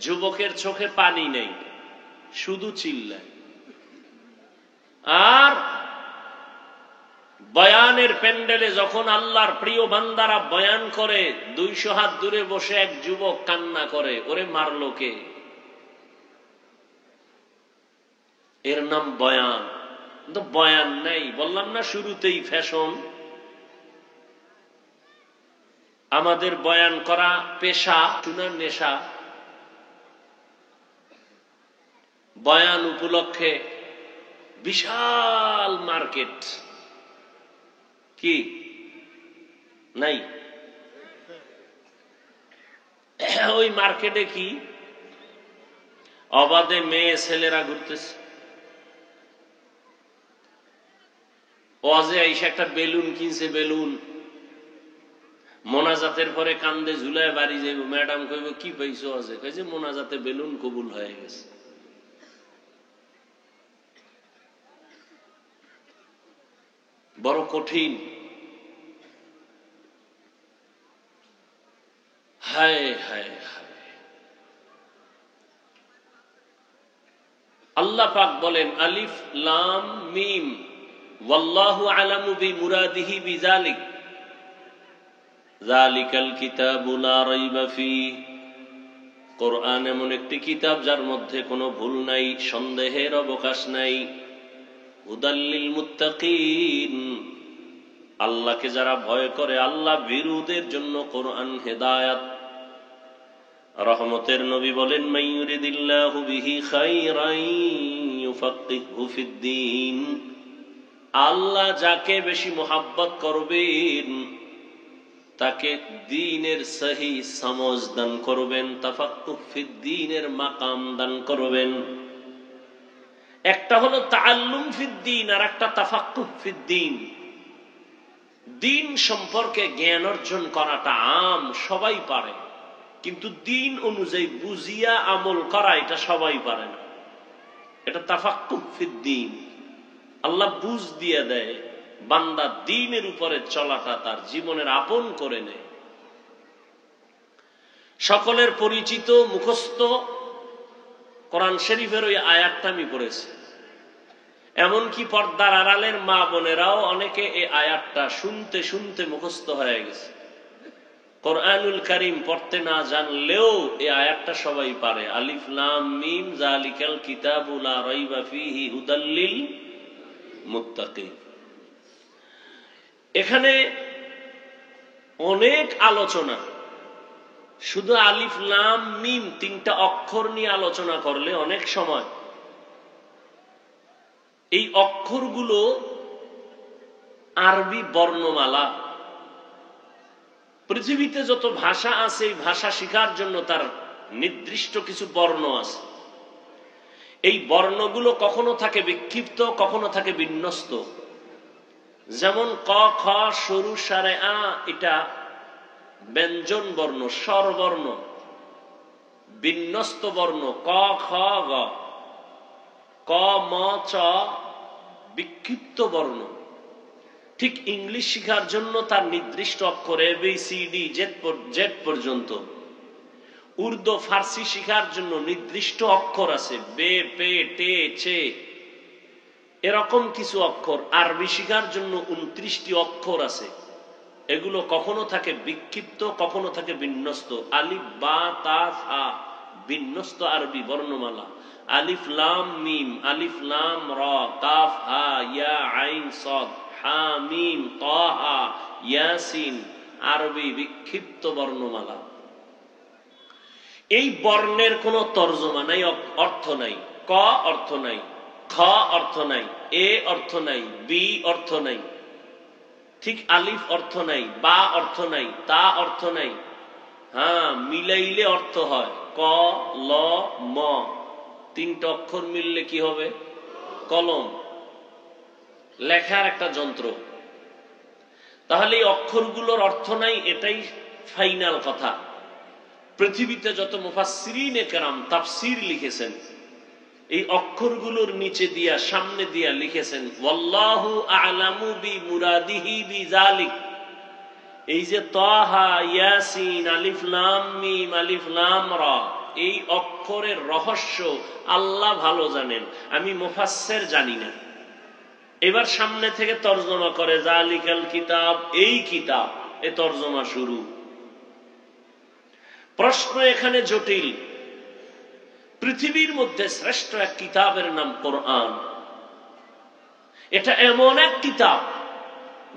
যুবকের চোখে পানি নেই, শুধু চিল্লায়। আর বয়ানের প্যান্ডেলে যখন আল্লাহর প্রিয় বান্দারা বয়ান করে, 200 হাত দূরে বসে এক যুবক কান্না করে, ওরে মারলো কে? এর নাম বয়ান। কিন্তু বয়ান নাই, বললাম না শুরুতেই ফ্যাশন। আমাদের বয়ান করা পেশা, শোনার নেশা। বয়ান উপলক্ষে বিশাল মার্কেট, কি নাই? ওই মার্কেটে কি অবাধে মেয়ে ছেলেরা ঘুরতেছে। ওয়াজে আইসা একটা বেলুন কিনছে, বেলুন মোনাজাতের পরে কান্দে ঝুলায় বাড়ি যাইব। ম্যাডাম কইব কি পাইছো ওয়াজে? কইছে মোনাজাতে বেলুন কবুল হয়ে গেছে। বড় কঠিন। হায় হায় হায়। আল্লাহ পাক বলেন আলিফ লাম মিম ওয়াল্লাহু আলামু বিমুরাদিহি বিযালিক যালিকাল কিতাবু লা রাইবা ফীহ। কোরআন এমন একটি কিতাব যার মধ্যে কোনো ভুল নাই, সন্দেহের অবকাশ নাই। হুদাল লিল মুত্তাকিন, আল্লাহকে যারা ভয় করে, আল্লাহ ভীরুদের জন্য কোরআন হেদায়াত। রহমতের নবী বলেন মাইয়ুরিদিল্লাহু বিহি খাইরান ইউফাক্কিহু ফিদ্দীন। আল্লাহ যাকে বেশি মোহাব্বত করবেন তাকে দ্বীনের সহি সমঝ দান করবেন, তাফাক্কুহ ফিদ্দীনের মাকাম দান করবেন। একটা হলো তাআল্লুম ফিদ্দীন আর একটা তাফাক্কুহ ফিদ্দীন। দ্বীন সম্পর্কে জ্ঞান অর্জন করাটা আম, সবাই পারে, কিন্তু দ্বীন অনুযায়ী বুঝিয়া আমল করা এটা সবাই পারে না। এটা তাফাক্কুহ ফিদ্দীন। আল্লাহ বুঝ দিয়ে দেয়, বান্দা দ্বীনের উপরে চলাটা তার জীবনের আপন করে নেয়। সকলের পরিচিত মুখস্থ কোরআন শরীফের ওই আয়াতটা আমি পড়েছি। এমনকি পর্দার আড়ালের মা বোনেরাও অনেকে এই আয়াতটা শুনতে শুনতে মুখস্থ হয়ে গেছে। কোরআনুল কারীম পড়তে না জানলেও এই আয়াতটা সবাই পারে। আলিফ লাম মিম যালিকাল কিতাবু লা রাইবা ফীহি হুদাল লিল মুত্তাকিন। এখানে অনেক আলোচনা, শুধু আলিফ লাম মিম তিনটা অক্ষর নিয়ে আলোচনা করলে অনেক সময় এই অক্ষরগুলো আরবি বর্ণমালা। পৃথিবীতে যত ভাষা আছে এই ভাষা শেখার জন্য তার নির্দিষ্ট কিছু বর্ণ আছে। এই বর্ণগুলো কখনো থাকে বিক্ষিপ্ত, কখনো থাকে বিন্যস্ত। যেমন ক খ সরু সারে আ, এটা ব্যঞ্জন বর্ণ, স্বরবর্ণ। বিন্যস্ত বর্ণ ক খ গ, ক ম চ বিক্ষিপ্ত বর্ণ। ঠিক ইংলিশ শেখার জন্য তার নির্দিষ্ট অক্ষর A B C D Z পর্যন্ত। উর্দু ফার্সি শেখার জন্য নির্দিষ্ট অক্ষর আছে, বে পে টে চে, এরকম কিছু অক্ষর। আরবি শেখার জন্য 29টি অক্ষর আছে। এগুলো কখনো থাকে বিক্ষিপ্ত, কখনো থাকে বিন্যস্ত। আলিফ বা তা সা বিন্যস্ত আরবি বর্ণমালা। আলিফ লাম মিম, আলিফ লাম র, কাফ হা ইয়া আইন সাদ, হা মিম তাহা ইয়াসিন আরবি বিক্ষিপ্ত বর্ণমালা। এই বর্ণের কোনো তর্জমা নাই, অর্থ নাই। ক অর্থ নাই, খ অর্থ নাই, এ অর্থ নাই, বি অর্থ নাই। ঠিক আলিফ অর্থ নাই, বা অর্থ নাই, তা অর্থ নাই। হ্যাঁ, মিলাইলে অর্থ হয়। ক ল ম, তিনটা অক্ষর মিললে কি হবে? কলম, লেখার একটা যন্ত্র। তাহলে এই অক্ষরগুলোর অর্থ নাই, এটাই ফাইনাল কথা। পৃথিবীতে যত মুফাসসিরিনে কেরাম তাফসীর লিখেছেন, এই অক্ষরগুলোর নিচে দিয়া সামনে দিয়া লিখেছেন ওয়াল্লাহু আ'লামু বিমুরাদিহি বিযালিক। এই যে তাহা ইয়াসিন আলিফ লাম মিম আলিফ লাম রা, এই অক্ষরের রহস্য আল্লাহ ভালো জানেন, আমি মুফাসসির জানি না। এবার সামনে থেকে তরজমা করে যালিকাল কিতাব, এই কিতাব, এ তরজমা শুরু। প্রশ্ন এখানে জটিল। পৃথিবীর মধ্যে শ্রেষ্ঠ এক কিতাবের নাম কোরআন। এটা এমন এক কিতাব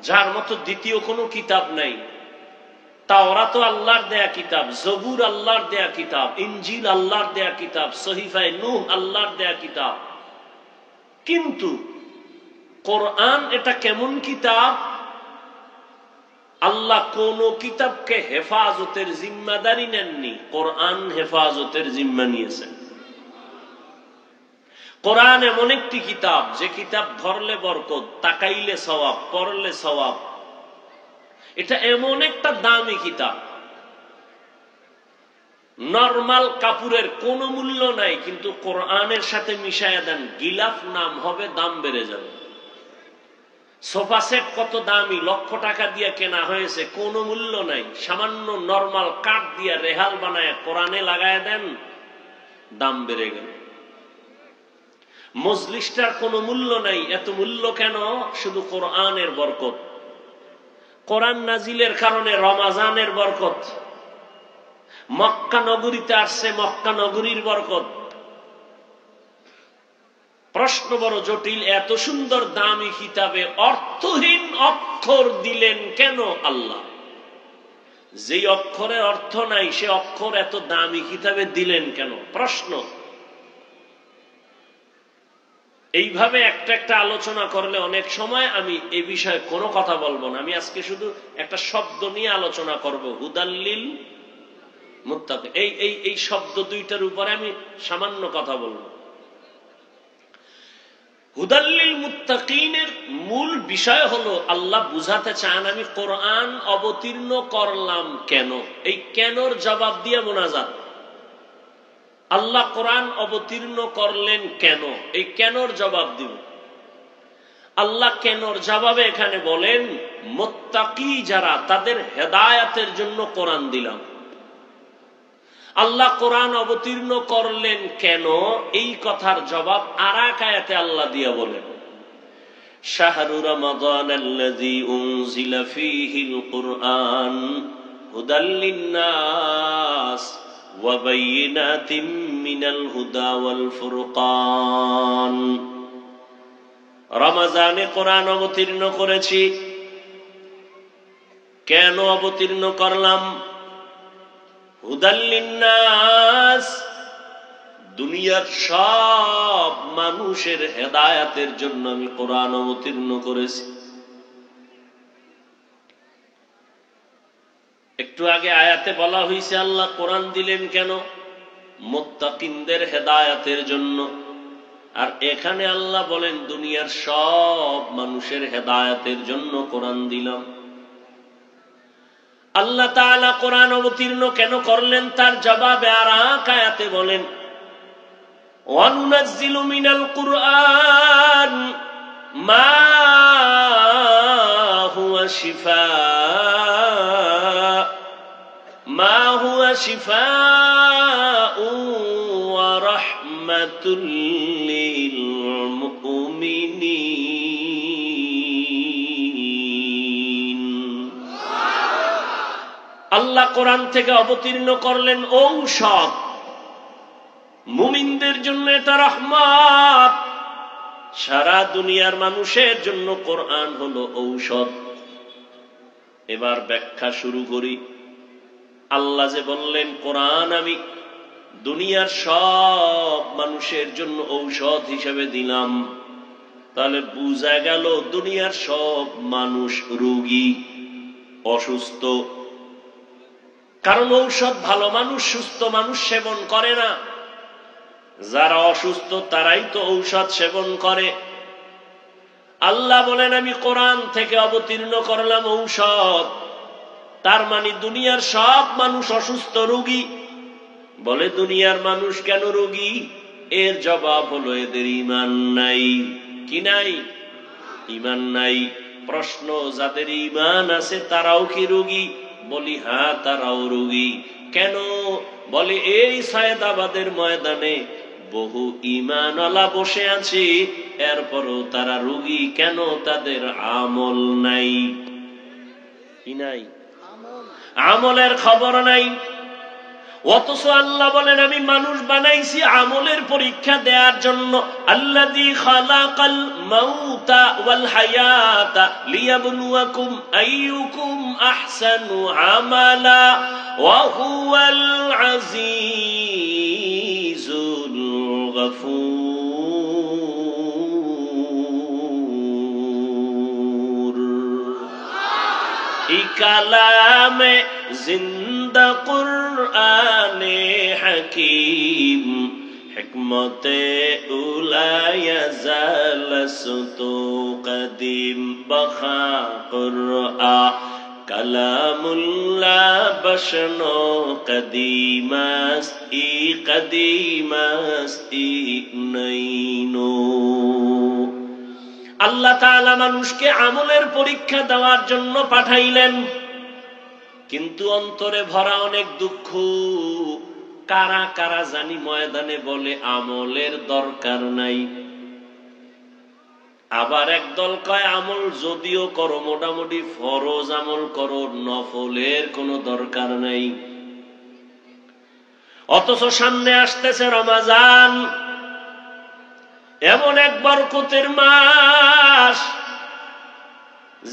যার মতো দ্বিতীয় কোনো কিতাব নাই। তাওরাত আল্লাহর দেয়া কিতাব, জবুর আল্লাহর দেয়া কিতাব, ইনজিল আল্লাহর দেয়া কিতাব, সহিফায়ে নূহ আল্লাহর দেয়া কিতাব। কিন্তু কোরআন এটা কেমন কিতাব? আল্লাহ কোন কিতাবকে হেফাজতের জিম্মাদারি নেননি, কোরআন হেফাজতের জিম্মা নিয়েছেন। কোরআন এমন একটি কিতাব যে কিতাব ধরলে বরকত, তাকাইলে সওয়াব, পড়লে সওয়াব। এটা এমন একটা দামি কিতাব, নরমাল কাপড়ের কোনো মূল্য নাই, কিন্তু কোরআনের সাথে মিশায়া দেন, গিলাফ নাম হবে, দাম বেড়ে যাবে। সোফা সেট কত দামি, লক্ষ টাকা দিয়ে কেনা হয়েছে, কোনো মূল্য নাই। সামান্য নরমাল কাঠ দিয়ে রেহাল বানায় কোরআনে লাগায় দেন, দাম বেড়ে গেল। মজলিসটার কোনো মূল্য নাই, এত মূল্য কেন? শুধু কোরআনের বরকত। কোরআন নাজিলের কারণে রমাজানের বরকত, মক্কা নগরীতে আসছে মক্কা নগরীর বরকত। প্রশ্ন বড় জটিল, এত সুন্দর দামি কিতাবে অর্থহীন অক্ষর দিলেন কেন আল্লাহ? যেই অক্ষরের অর্থ নাই সে অক্ষর এত দামি কিতাবে দিলেন কেন? প্রশ্ন। এইভাবে একটা একটা আলোচনা করলে অনেক সময় আমি এই বিষয়ে কোনো কথা বলবো না। আমি আজকে শুধু একটা শব্দ নিয়ে আলোচনা করব, হুদাল্লিল মুত্তাকিন। এই শব্দ দুইটার উপরে আমি সামান্য কথা বলবো। হুদাল্লিল মুত্তাকিনের মূল বিষয় হলো আল্লাহ বুঝাতে চান আমি কোরআন অবতীর্ণ করলাম কেন। এই কেনর জবাব দিয়ে মোনাজাত। আল্লাহ কোরআন অবতীর্ণ করলেন কেন, এই কেনর জবাব দিব। আল্লাহ কেনর জবাবে এখানে বলেন মুত্তাকি যারা, তাদের হেদায়াতের জন্য কোরআন দিলাম। আল্লাহ কোরআন অবতীর্ণ করলেন কেন, এই কথার জবাব আরেক আয়াতে আল্লাহ দিয়া বলেন শাহরু রমাদানাল্লাযী উনজিলা ফীহিল কুরআন হুদাল লিন্নাস ওয়া বায়িনাতিম মিনাল হুদা ওয়াল ফুরকান। রমজানে কোরআন অবতীর্ণ করেছি। কেন অবতীর্ণ করলাম? হুদাল লিন্নাস, দুনিয়ার সব মানুষের হেদায়াতের জন্য আমি কোরআন অবতীর্ণ করেছি। একটু আগে আয়াতে বলা হয়েছে আল্লাহ কোরআন দিলেন কেন? মুত্তাকিনদের হেদায়াতের জন্য। আর এখানে আল্লাহ বলেন দুনিয়ার সব মানুষের হেদায়াতের জন্য কোরআন দিলাম। আল্লাহ তাআলা কোরআন অবতীর্ণ কেন করলেন তার জবাবে আরেক আয়াতে বলেন ওয়ানুনাজ্জিলু মিনাল কুরআন মা হুয়া শিফাউ ওয়া রাহমাতুল লিল মুমিনিন। আল্লাহ কোরআন থেকে অবতীর্ণ করলেন ঔষধ, মুমিনদের জন্য এটা রহমত। সারা দুনিয়ার মানুষের জন্য কোরআন হলো ঔষধ। এবার ব্যাখ্যা শুরু করি। আল্লাহ যে বললেন কোরআন আমি দুনিয়ার সব মানুষের জন্য ঔষধ হিসেবে দিলাম, তাহলে বুঝা গেল দুনিয়ার সব মানুষ রোগী, অসুস্থ। কারণ ঔষধ ভালো মানুষ, সুস্থ মানুষ সেবন করে না। যারা অসুস্থ তারাই তো ঔষধ সেবন করে। আল্লাহ বলেন আমি কোরআন থেকে অবতীর্ণ করলাম ঔষধ, তার মানে দুনিয়ার সব মানুষ অসুস্থ, রোগী। বলে দুনিয়ার মানুষ কেন রোগী? এর জবাব হলো এদের ঈমান নাই। কি নাই? ঈমান নাই। প্রশ্ন, যাদের ঈমান আছে তারাও কি রোগী? বলি হ্যাঁ, তারাও রোগী। কেন? বলে এই সায়েদাবাদের ময়দানে বহু ঈমানওয়ালা বসে আছে, এরপরও তারা রোগী কেন? তাদের আমল নাই। কি নাই? আমলের খবর নাই। অথচ আল্লাহ বলেন আমি মানুষ বানাইছি আমলের পরীক্ষা দেওয়ার জন্য। আল্লাযী খালাকাল মাউতা ওয়াল হায়াতা লিয়াবলুয়াকুম আইয়ুকুম আহসানু আমালা ওয়া হুয়াল আজিজুল গফুর। এই কালামে জিন্দা কুরআনে হাকিম হিকমতে উলায়া জালসতু কদিম বখা কুরআন কালামুল্লাহ বশনো কদিমাস ই নইনো। আল্লাহ তাআলা মানুষকে আমলের পরীক্ষা দেওয়ার জন্য পাঠাইলেন, কিন্তু অন্তরে ভরা অনেক দুঃখ। কারা কারা জানি ময়দানে বলে আমলের দরকার নাই, আবার একদল কয় আমল যদিও করো মোটামুটি ফরজ আমল করো, নফলের কোনো দরকার নাই। অথচ সামনে আসতেছে রমজান, এমন এক বরকতের মাস,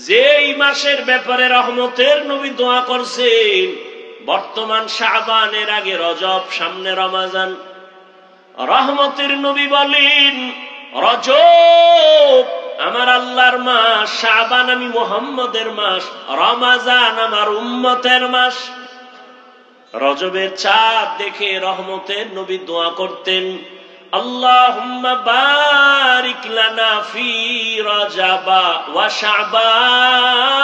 যেই মাসের ব্যাপারে রহমতের নবী দোয়া করছেন। বর্তমান শাবানের আগে রজব, সামনে রমজান। রহমতের নবী বলেন রজব আমার আল্লাহর মাস, শাবান আমি মুহাম্মদের মাস, রমজান আমার উম্মতের মাস। রজবের চাঁদ দেখে রহমতের নবী দোয়া করতেন আল্লাহুম্মা বারিক লানা ফি রজবা ওয়া শাবান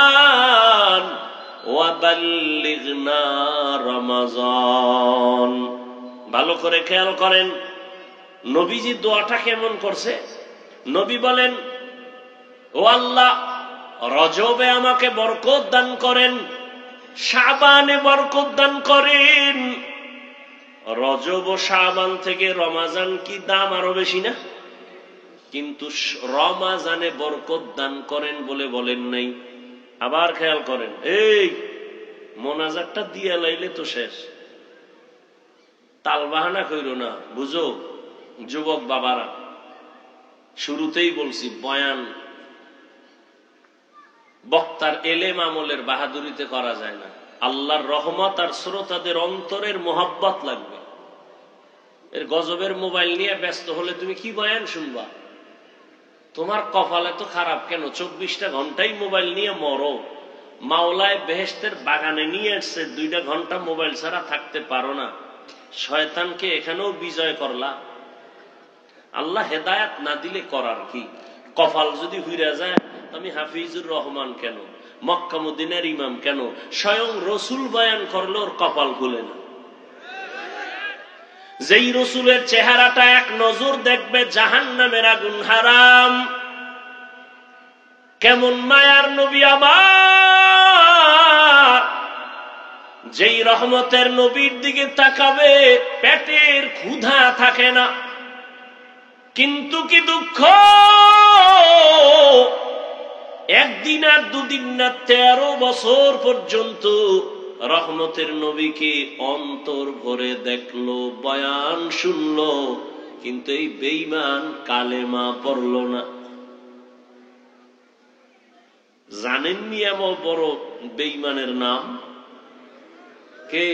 ওয়া বাল্লিগনা রমাজান। ভালো করে খেয়াল করেন নবীজি দোয়াটা কেমন করছে। নবী বলেন ও আল্লাহ, রজবে আমাকে বরকত দান করেন, শাবানে বরকত দান করেন। রজব ও শাবান থেকে রমজান কি দাম আরো বেশি না? কিন্তু রমজানে বরকত দান করেন বলে বলেন নাই। আবার খেয়াল করেন, এই মোনাজাতটা দিয়ে লাইলে তো শেষ, তালবাহানা কইরো না, বুঝো যুবক বাবারা। শুরুতেই বলছি বয়ান বক্তার এলেম আমলের বাহাদুরিতে করা যায় না। আল্লাহর রহমত আর শ্রোতাদের অন্তরের মোহাব্বত লাগবে। এর গজবের মোবাইল নিয়ে ব্যস্ত হলে তুমি কি বয়ান শুনবা? তোমার কপালে তো খারাপ কেন? 24টা ঘন্টাই মোবাইল নিয়ে মরো। মাওলায় বেহেশতের বাগানে নিয়ে এসছে, 2টা ঘন্টা মোবাইল ছাড়া থাকতে পারো না। শয়তানকে এখানেও বিজয় করলা। আল্লাহ হেদায়াত না দিলে করার কি? কপাল যদি হুইরা যায়, আমি হাফিজুর রহমান কেন, মক্কা মদিনার ইমাম কেন, স্বয়ং রসুল বয়ান করলে ওর কপাল খুলে না। যেই রসুলের চেহারাটা এক নজর দেখবে জাহান্নামের আগুন হারাম। কেমন মায়ার নবী আমার, যেই রহমতের নবীর দিকে তাকাবে পেটের ক্ষুধা থাকে না। কিন্তু কি দুঃখ, একদিন আর দুদিন না 13 বছর পর্যন্ত রহমতের নবীকে অন্তর ভরে দেখলো, বয়ান শুনলো, কিন্তু এই বেঈমান কালেমা পড়লো না। জানেননি এমন বড় বেঈমানের নাম কে?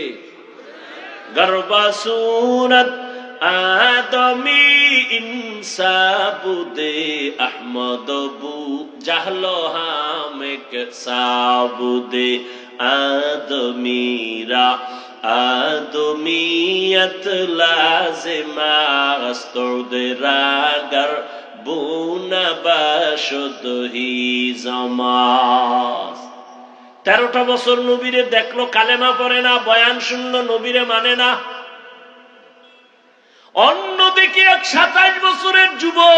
গর্বাসুরত আদমি ইনসাবুদে আহমদবু জাহলো হামেক সাবুদে আদমিরা আদমিয়ত লাজিমা আস্তদে রাগর বুনা বাশদহি জামাস। 13টা বছর নবীরে দেখলো, কালেমা পড়ে না, বয়ান শুনলো, নবীরে মানে না। অন্যদিকে এক 27 বছরের যুবক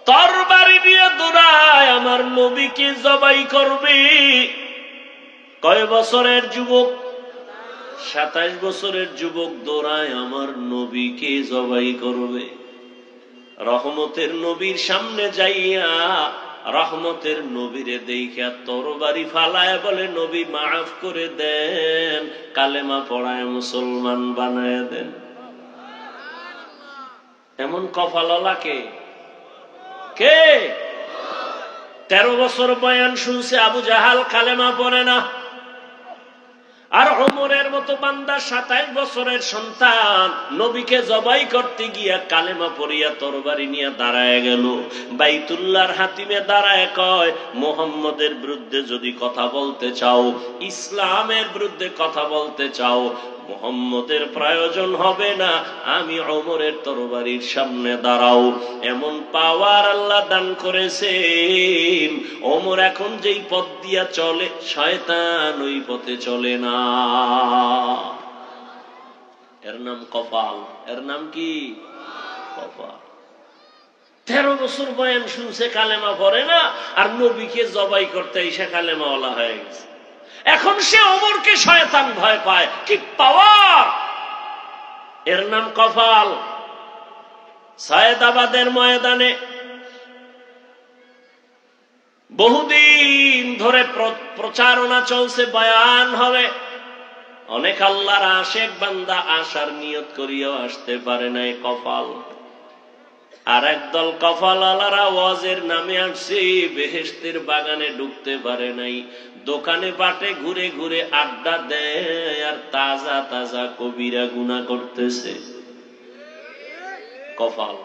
তরবারি দিয়ে দৌড়ায় আমার নবীকে জবাই করবে। কয় বছরের যুবক? 27 বছরের যুবক দৌড়ায় আমার নবীকে জবাই করবে। রহমতের নবীর সামনে যাইয়া রহমতের নবীরে দেইখা তরবারি ফালায় বলে নবী মাফ করে দেন, কালেমা পড়ায় মুসলমান বানায় দেন। এমন কপালওয়ালা কে? 13 বছর বয়ান শুনছে, আবু জাহাল কালেমা পড়ে না। আর ওমরের মতো বান্দা 27 বছরের সন্তান নবীকে জবাই করতে গিয়া কালেমা পড়িয়া তরবারি নিয়ে দাঁড়ায় গেল। বাইতুল্লাহর হাতিমে দাঁড়ায় কয়, মুহাম্মদের বিরুদ্ধে যদি কথা বলতে চাও, ইসলামের বিরুদ্ধে কথা বলতে চাও, মুহাম্মদের প্রয়োজন হবে না, আমি ওমরের তরবারির সামনে দাঁড়াও। এমন পাওয়ার আল্লাহ দান করেছেন, ওমর এখন যেই পথ দিয়া চলে শয়তান ওই পথে চলে না। এর নাম কপাল। এর নাম কি? কপাল। 13 বছর বয়ান শুনছে, কালেমা পড়ে না, আর নবীকে জবাই করতে এসে কালেমাওয়ালা হয়ে গেছে। এখন সে ওমরকে শয়তান ভয় পায়। কি পাওয়ার! এর নাম কপাল। সায়েদাবাদের ময়দানে বহুদিন ধরে প্রচারণা চলছে, বয়ান হবে। অনেক আল্লাহর আশেক বান্দা আসার নিয়ত করিয়াও আসতে পারে নাই, কপাল। আর একদল কপালওয়ালারা ওয়াজের নামে আসছে, বেহেশতের বাগানে ঢুকতে পারে নাই। দোকানে বাটে ঘুরে ঘুরে আড্ডা দেয় আর তাজা তাজা কবিরা গুনাহ করতেছে, কপাল।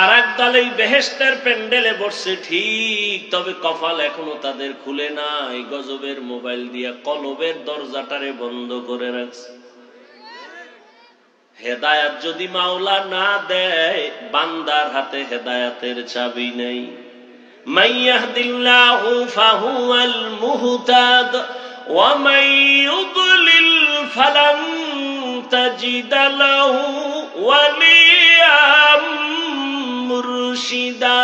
আর একদল এই বেহেশতের প্যান্ডেলে বসছে ঠিক, তবে কপাল এখনো তাদের খুলে নাই। গজবের মোবাইল দিয়া কলবের দরজাটারে বন্ধ করে রাখছে। হেদায়াত যদি মাওলা না দেয়, বান্দার হাতে হেদায়াতের চাবি নেই। মাইয়াহদিল্লাহু ফাহুয়াল মুহতাদ ওয়া মান ইউদ্লিল ফালান তাজিদ লাহু ওয়ালিয়াম মুরশিদা।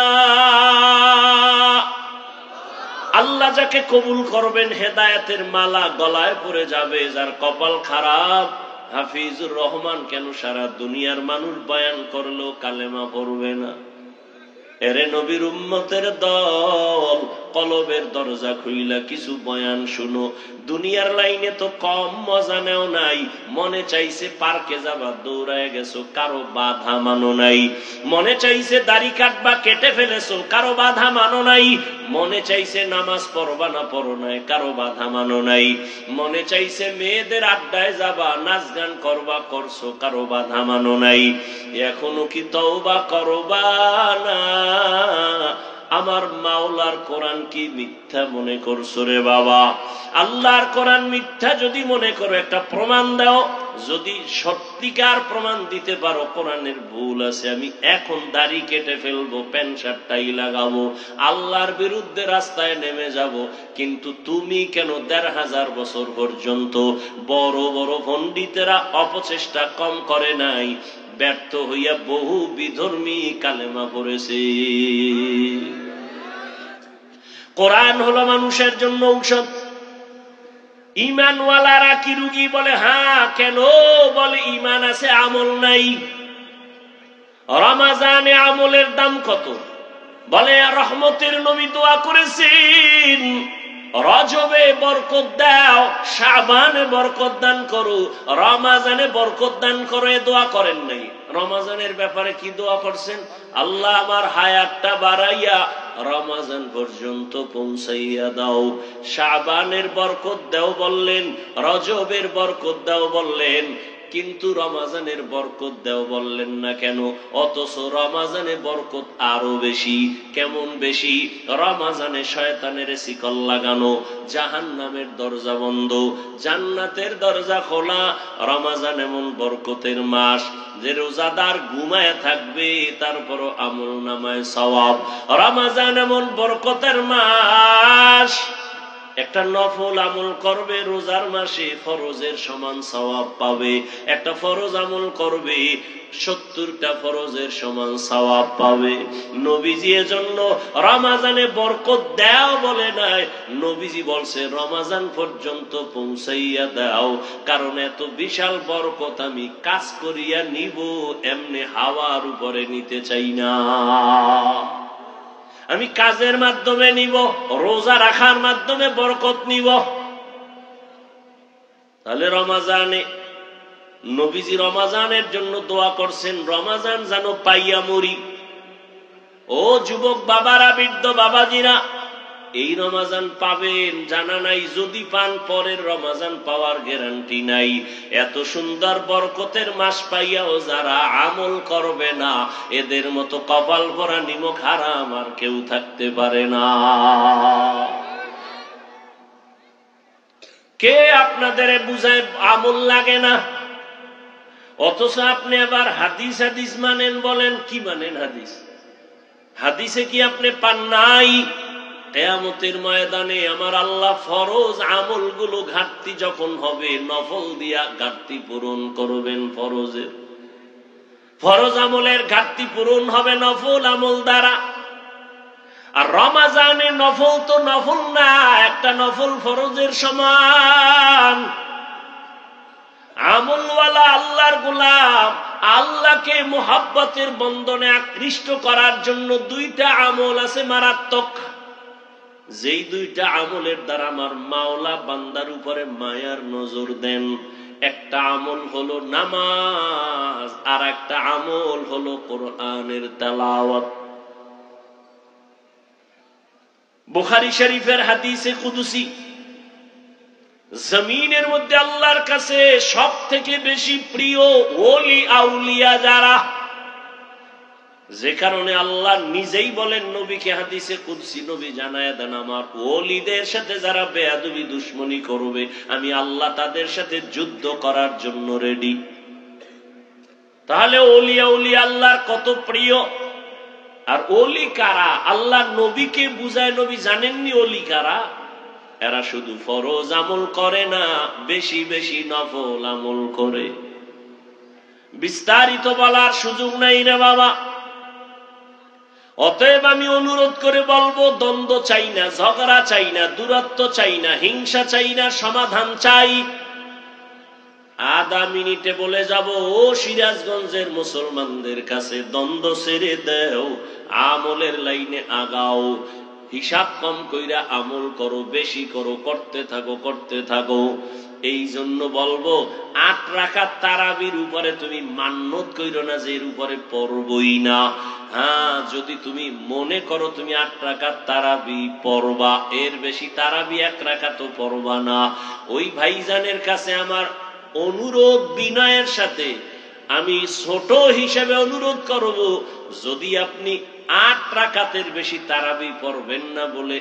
আল্লাহ যাকে কবুল করবেন হেদায়াতের মালা গলায় পড়ে যাবে। যার কপাল খারাপ, হাফিজুর রহমান কেন সারা দুনিয়ার মানুষ বয়ান করলো কালেমা পড়বে না? এরে নবীর উম্মতের দল, কলবের দরজা খুইলা কিছু বয়ান শুনো। দুনিয়ার লাইনে তো কম মজা নেও নাই। মনে চাইছে পার্কে যাবা, দৌড়ায় গেছো, কারো বাধা মানো নাই। মনে চাইছে দাড়ি কাটবা, কেটে ফেলেছো, কারো বাধা মানো নাই। মনে চাইছে নামাজ পড়বা না, পড়ো নাই, কারো বাধা মানো নাই। মনে চাইছে মেয়েদের আড্ডায় যাবা, নাচ গান করবা, করছো, কারো বাধা মানো নাই। এখনো কি তওবা করবা না? আমার মাওলার কোরআন কি মিথ্যা মনে করছো রে বাবা? আল্লাহর কোরআন মিথ্যা যদি মনে করো, একটা প্রমাণ দাও। যদি সত্যিকার প্রমাণ দিতে পারো কোরআনের ভুল আছে, আমি এখন দাড়ি কেটে ফেলবো, প্যান্ট শার্টটাই লাগাবো, আল্লাহর বিরুদ্ধে রাস্তায় নেমে যাব। কিন্তু তুমি কেন 1500 বছর পর্যন্ত বড় বড় পণ্ডিতেরা অপচেষ্টা কম করে নাই, ব্যর্থ হইয়া বহু বিধর্মী কালেমা পড়েছে। কোরআন হলো মানুষের জন্য ঔষধ। ঈমানওয়ালারা কি রোগী? বলে হ্যাঁ। কেন? বলে ঈমান আছে, আমল নাই। রমাজানে আমলের দাম কত? বলে রহমতের নবী দোয়া করেছেন, রজবে বরকত দাও, শাবানে বরকত দান করো, রমাজানে বরকত দান করো। এ দোয়া করেন নাই। রমাজানের ব্যাপারে কি দোয়া করছেন? আল্লাহ আমার হায়াতটা বাড়াইয়া রমাজান পর্যন্ত পৌঁছাইয়া দাও। শাবানের বরকত দাও বললেন, রজবের বরকত দাও বললেন, কিন্তু রমাজানের বরকত দাও বললেন না কেন? অথচ রমাজানে বরকত আরো বেশি। কেমন বেশি? রমাজানে শয়তানের শিকল লাগানো, জাহান্নামের দরজা বন্ধ, জান্নাতের দরজা খোলা। রমাজান এমন বরকতের মাস যে রোজাদার ঘুমায় থাকবে, তারপরও আমল নামায় সওয়াব। রমাজান এমন বরকতের মাস, একটা নফল আমল করবে রোজার মাসে, ফরজের সমান সওয়াব পাবে। একটা ফরজ আমল করবে, 70টা ফরজের সমান সওয়াব পাবে। নবীজি এজন্য রমাজানে বরকত দাও বলে নাই, নবীজি বলছে রমাজান পর্যন্ত পৌঁছাইয়া দাও। কারণ এত বিশাল বরকত আমি কাজ করিয়া নিব, এমনি হাওয়ার উপরে নিতে চাই না। আমি কাজের মাধ্যমে নিব, রোজা রাখার মাধ্যমে বরকত নিব। তাহলে রমাজানে নবীজি রমাজানের জন্য দোয়া করছেন, রমাজান যেন পাইয়া মরি। ও যুবক বাবারা, বৃদ্ধ বাবাজিরা, এই রমাজান পাবেন জানা নাই, যদি পান পরের রমাজান পাওয়ার গ্যারান্টি নাই। এত সুন্দর বরকতের মাস পাইয়াও যারা আমল করবে না, এদের মতো কপাল ভরা নিমক হারাম আর কেউ থাকতে পারে না। কে আপনাদের বুঝায় আমল লাগে না? অথচ আপনি আবার হাদিস হাদিস মানেন, বলেন কি মানেন হাদিস? হাদিসে কি আপনি পান নাই? কিয়ামতের ময়দানে আমার আল্লাহ ফরজ আমলগুলো ঘাটতি যখন হবে, নফল দিয়া ঘাটতি পূরণ করবেন। ফরজ আমলের ঘাটতি পূরণ হবে নফল আমল দ্বারা। আর রমাজানে নফল তো নফল না, একটা নফল ফরজের সমান। আমলওয়ালা আল্লাহর গোলাম আল্লাহকে মুহাব্বতের বন্ধনে আকৃষ্ট করার জন্য দুইটা আমল আছে মারাত্মক, যেই দুইটা আমলের দ্বারা আমার মাওলা বান্দার উপরে মায়ার নজর দেন। একটা আমল হলো নামাজ, আর একটা আমল হলো কোরআনের তেলাওয়াত। বুখারী শরীফের হাদিসে কুদসি, জমিনের মধ্যে আল্লাহর কাছে সব থেকে বেশি প্রিয় ওলি আউলিয়া যারা, যে কারণে আল্লাহ নিজেই বলেন নবীকে হাদিসে কুদসি, নবী জানায়া দেন আমার ওলিদের সাথে যারা বেয়াদবি দুশমনি করবে, আমি আল্লাহ তাদের সাথে যুদ্ধ করার জন্য রেডি। তাহলে ওলি আউলিয়া আল্লাহর কত প্রিয়। আর ওলি কারা? আল্লাহ নবীকে বুঝায়, নবী জানেননি ওলি কারা? এরা শুধু ফরজ আমল করে না, বেশি বেশি নফল আমল করে। বিস্তারিত বলার সুযোগ নাই রে বাবা। অতএব আমি অনুরোধ করে বলবো, দ্বন্দ্ব চাই না, ঝগড়া চাই না, দূরত্ব চাই না, হিংসা চাই না, সমাধান চাই। আধা মিনিটে বলে যাব, ও সিরাজগঞ্জের মুসলমানদের কাছে, দ্বন্দ্ব ছেড়ে দেও, আমলের লাইনে আগাও। হিসাব কম কইরা আমল করো, বেশি করো, করতে থাকো। এই জন্য বলবো, 8 রাকাত তারাবির উপরে তুমি মান্যত কইরো না যে এর উপরে পড়বই না। হ্যাঁ, যদি তুমি মনে করো তুমি 8 রাকাত তারাবি পড়বা, এর বেশি তারাবি 1 রাকাতও পড়বা না। ওই ভাইজানের কাছে আমার অনুরোধ, বিনয়ের সাথে আমি ছোট হিসেবে অনুরোধ করব, যদি আপনি 8 রাকাতের বেশি তারাবি পড়বেন না বলে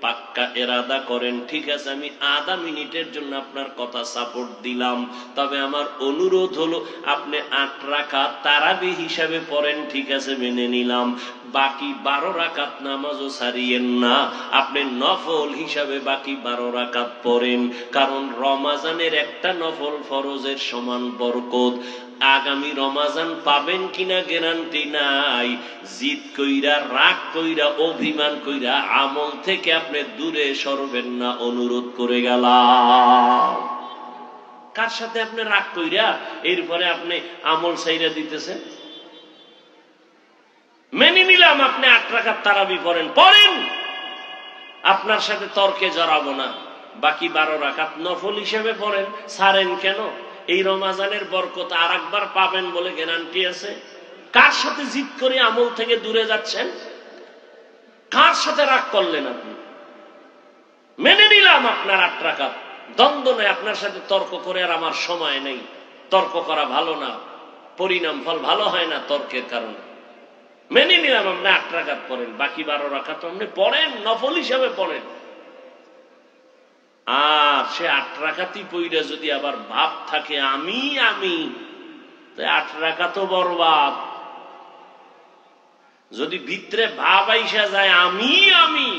পাক্কা এরাদা করেন, ঠিক আছে, আমি আধা মিনিটের জন্য আপনার কথা সাপোর্ট দিলাম। তবে আমার অনুরোধ হলো, আপনি 8 রাকাত তারাবি হিসাবে পড়েন, ঠিক আছে, মেনে নিলাম। বাকি 12 রাকাত নামাজও ছাড়িয়েন না, আপনি নফল হিসাবে বাকি 12 রাকাত পড়েন। কারণ রমাজানের একটা নফল ফরজের সমান বরকত। আগামী রমাজান পাবেন কিনা গ্যারান্টি নাই। জিদ কইরা, রাগ কইরা, অভিমান কইরা আমল থেকে আপনি দূরে সরবেন না, অনুরোধ করে গেলাম। কার সাথে আপনি রাগ কইরা এরপরে আপনি আমল ছাইরা দিতেছেন? মেনে নিলাম আপনি 8 রাকাত তারাবি পড়েন, আপনার সাথে তর্কে জড়াবো না। বাকি 12 রাকাত নফল হিসেবে পড়েন। ছাড়েন কেন? এই রমাজানের বরকত আর একবার পাবেন বলে গ্যারান্টি আছে। কার সাথে জিদ করে আমল থেকে দূরে যাচ্ছেন? কার সাথে রাগ করলেন আপনি? মেনে নিলাম আপনার 8 রাকাত, দ্বন্দ্ব নেই, আপনার সাথে তর্ক করে আর আমার সময় নেই। তর্ক করা ভালো না, পরিণাম ফল ভালো হয় না তর্কের কারণে। মেনে নিলাম আপনি 8 রাকাত পড়েন, বাকি 12 রাকাত আপনি পড়েন, নফল হিসাবে পড়েন। আর সে 8 রাকাতই পইরা যদি আবার ভাব থাকে আমি, 8 রাকাতও বরবাদ। যদি ভিতরে ভাব আইসা যায় আমি,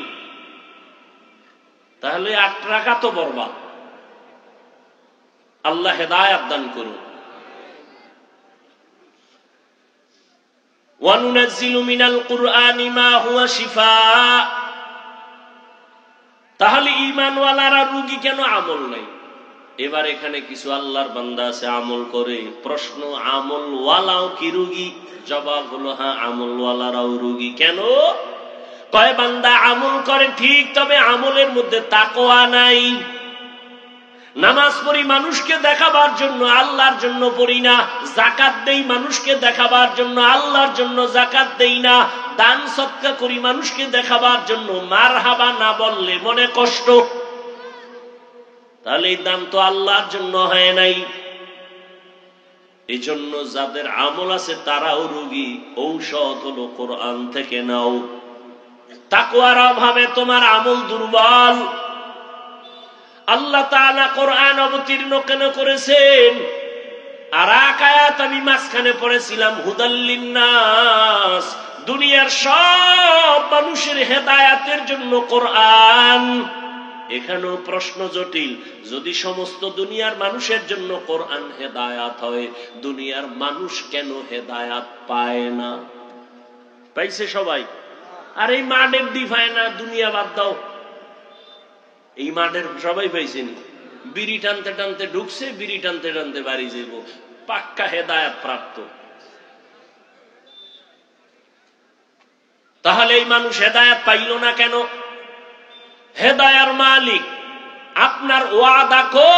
তাহলে 8 রাকাতও বরবাদ। আল্লাহ হেদায়েত দান করুন। ওয়ানুনাজ্জিলু মিনাল কুরআনি মা হুয়া শিফাআ। তাহলে ঈমানওয়ালারা রোগী কেন? আমল নাই। এবার এখানে কিছু আল্লাহর বান্দা আছে আমল করে। প্রশ্ন, আমলওয়ালাও কি রোগী? জবাব হলো হ্যাঁ, আমলওয়ালারাও রোগী। কেন? কয় বান্দা আমল করে ঠিক, তবে আমলের মধ্যে তাকওয়া নাই। নামাজ পড়ি মানুষকে দেখাবার জন্য, আল্লাহর জন্য পড়ি না। যাকাত দেই মানুষকে দেখাবার জন্য, আল্লাহর জন্য যাকাত দেই না। দান সদকা করি মানুষকে দেখাবার জন্য, মারহাবা না বললে মনে কষ্ট। তাহলে এই দান তো আল্লাহর জন্য হয় নাই। এই জন্য যাদের আমল আছে তারাও রোগী। ঔষধ হলো কোরআন থেকে নাও। তাকওয়ার অভাবে তোমার আমল দুর্বল। আল্লাহ তাআলা কোরআন অবতীর্ণ কেন করেছেন? আর এক আয়াত আমি মাঝখানে পড়েছিলাম, হুদাল লিন্নাস, দুনিয়ার সব মানুষের হেদায়াতের জন্য কোরআন। এখানেও প্রশ্ন জটিল। যদি সমস্ত দুনিয়ার মানুষের জন্য কোরআন হেদায়াত হয়, দুনিয়ার মানুষ কেন হেদায়াত পায় না? পাইছে সবাই? আর এই মাঠের দি পায় না, দুনিয়া বাদ দাও। এই মাঠের সবাই পাইছেন। বিড়ি টানতে টানতে ঢুকছে, বিড়ি টানতে টানতে বাড়ি যাইব, পাক্কা হেদায়াত প্রাপ্ত। তাহলে এই মানুষ হেদায়াত পাইল না কেন? হেদায়ার মালিক আপনার ওয়াদা কই?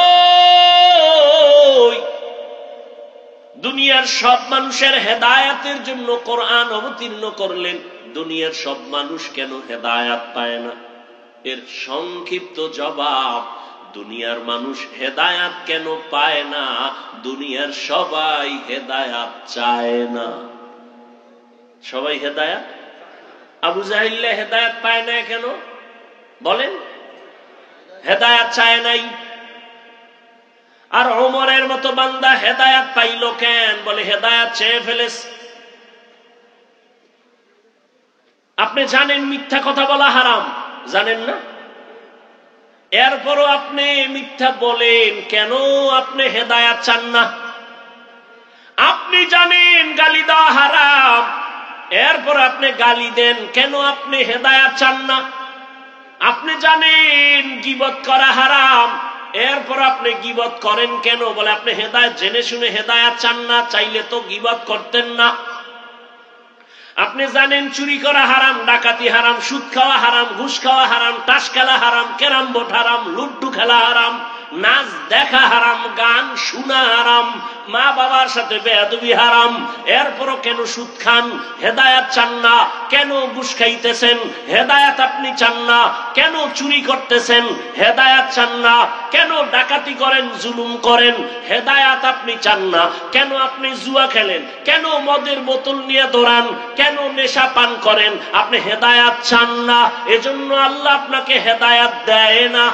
দুনিয়ার সব মানুষের হেদায়াতের জন্য কোরআন অবতীর্ণ করলেন, দুনিয়ার সব মানুষ কেন হেদায়াত পায় না? এর সংক্ষিপ্ত জবাব, দুনিয়ার মানুষ হেদায়াত কেন পায় না? দুনিয়ার সবাই হেদায়াত চায় না। সবাই হেদায়াত, আবু জাহিল হেদায়াত পায় না কেন বলেন? হেদায়াত চায় নাই। আর ওমরের মতো বান্দা হেদায়াত পাইল কেন? বলে হেদায়াত চেয়ে ফেলেছে। আপনি জানেন মিথ্যা কথা বলা হারাম, জানেন না? এরপরও আপনি মিথ্যা বলেন কেন? আপনি হেদায়াত চান না। আপনি জানেন গালি দেওয়া হারাম, এরপর আপনি গালি দেন কেন? আপনি হেদায়াত চান না। আপনি জানেন গীবত করা হারাম, এরপর আপনি গীবত করেন কেন? বলে আপনি হেদায়েত জেনে শুনে হেদায়াত চান না। চাইলে তো গীবত করতেন না। আপনি জানেন চুরি করা হারাম, ডাকাতি হারাম, সুদ খাওয়া হারাম, ঘুষ খাওয়া হারাম, তাস খেলা হারাম, ক্যারাম বোর্ড হারাম, লুড্ডু খেলা হারাম, নাচ দেখা হারাম, গান শোনা হারাম, মা বাবার সাথে বেয়াদবি হারাম। এরপরও কেন সুদ খান? হেদায়াত চান না। কেন ঘুষ খাইতেছেন? হেদায়াত আপনি চান না। কেন চুরি করতেছেন? হেদায়াত চান না। কেন ডাকাতি করেন, জুলুম করেন? হেদায়াত আপনি চান না। কেন আপনি জুয়া খেলেন? কেন মদের বোতল নিয়ে দৌড়ান? কেন নেশা পান করেন? আপনি হেদায়াত চান না। এজন্য আল্লাহ আপনাকে হেদায়াত দেয় না।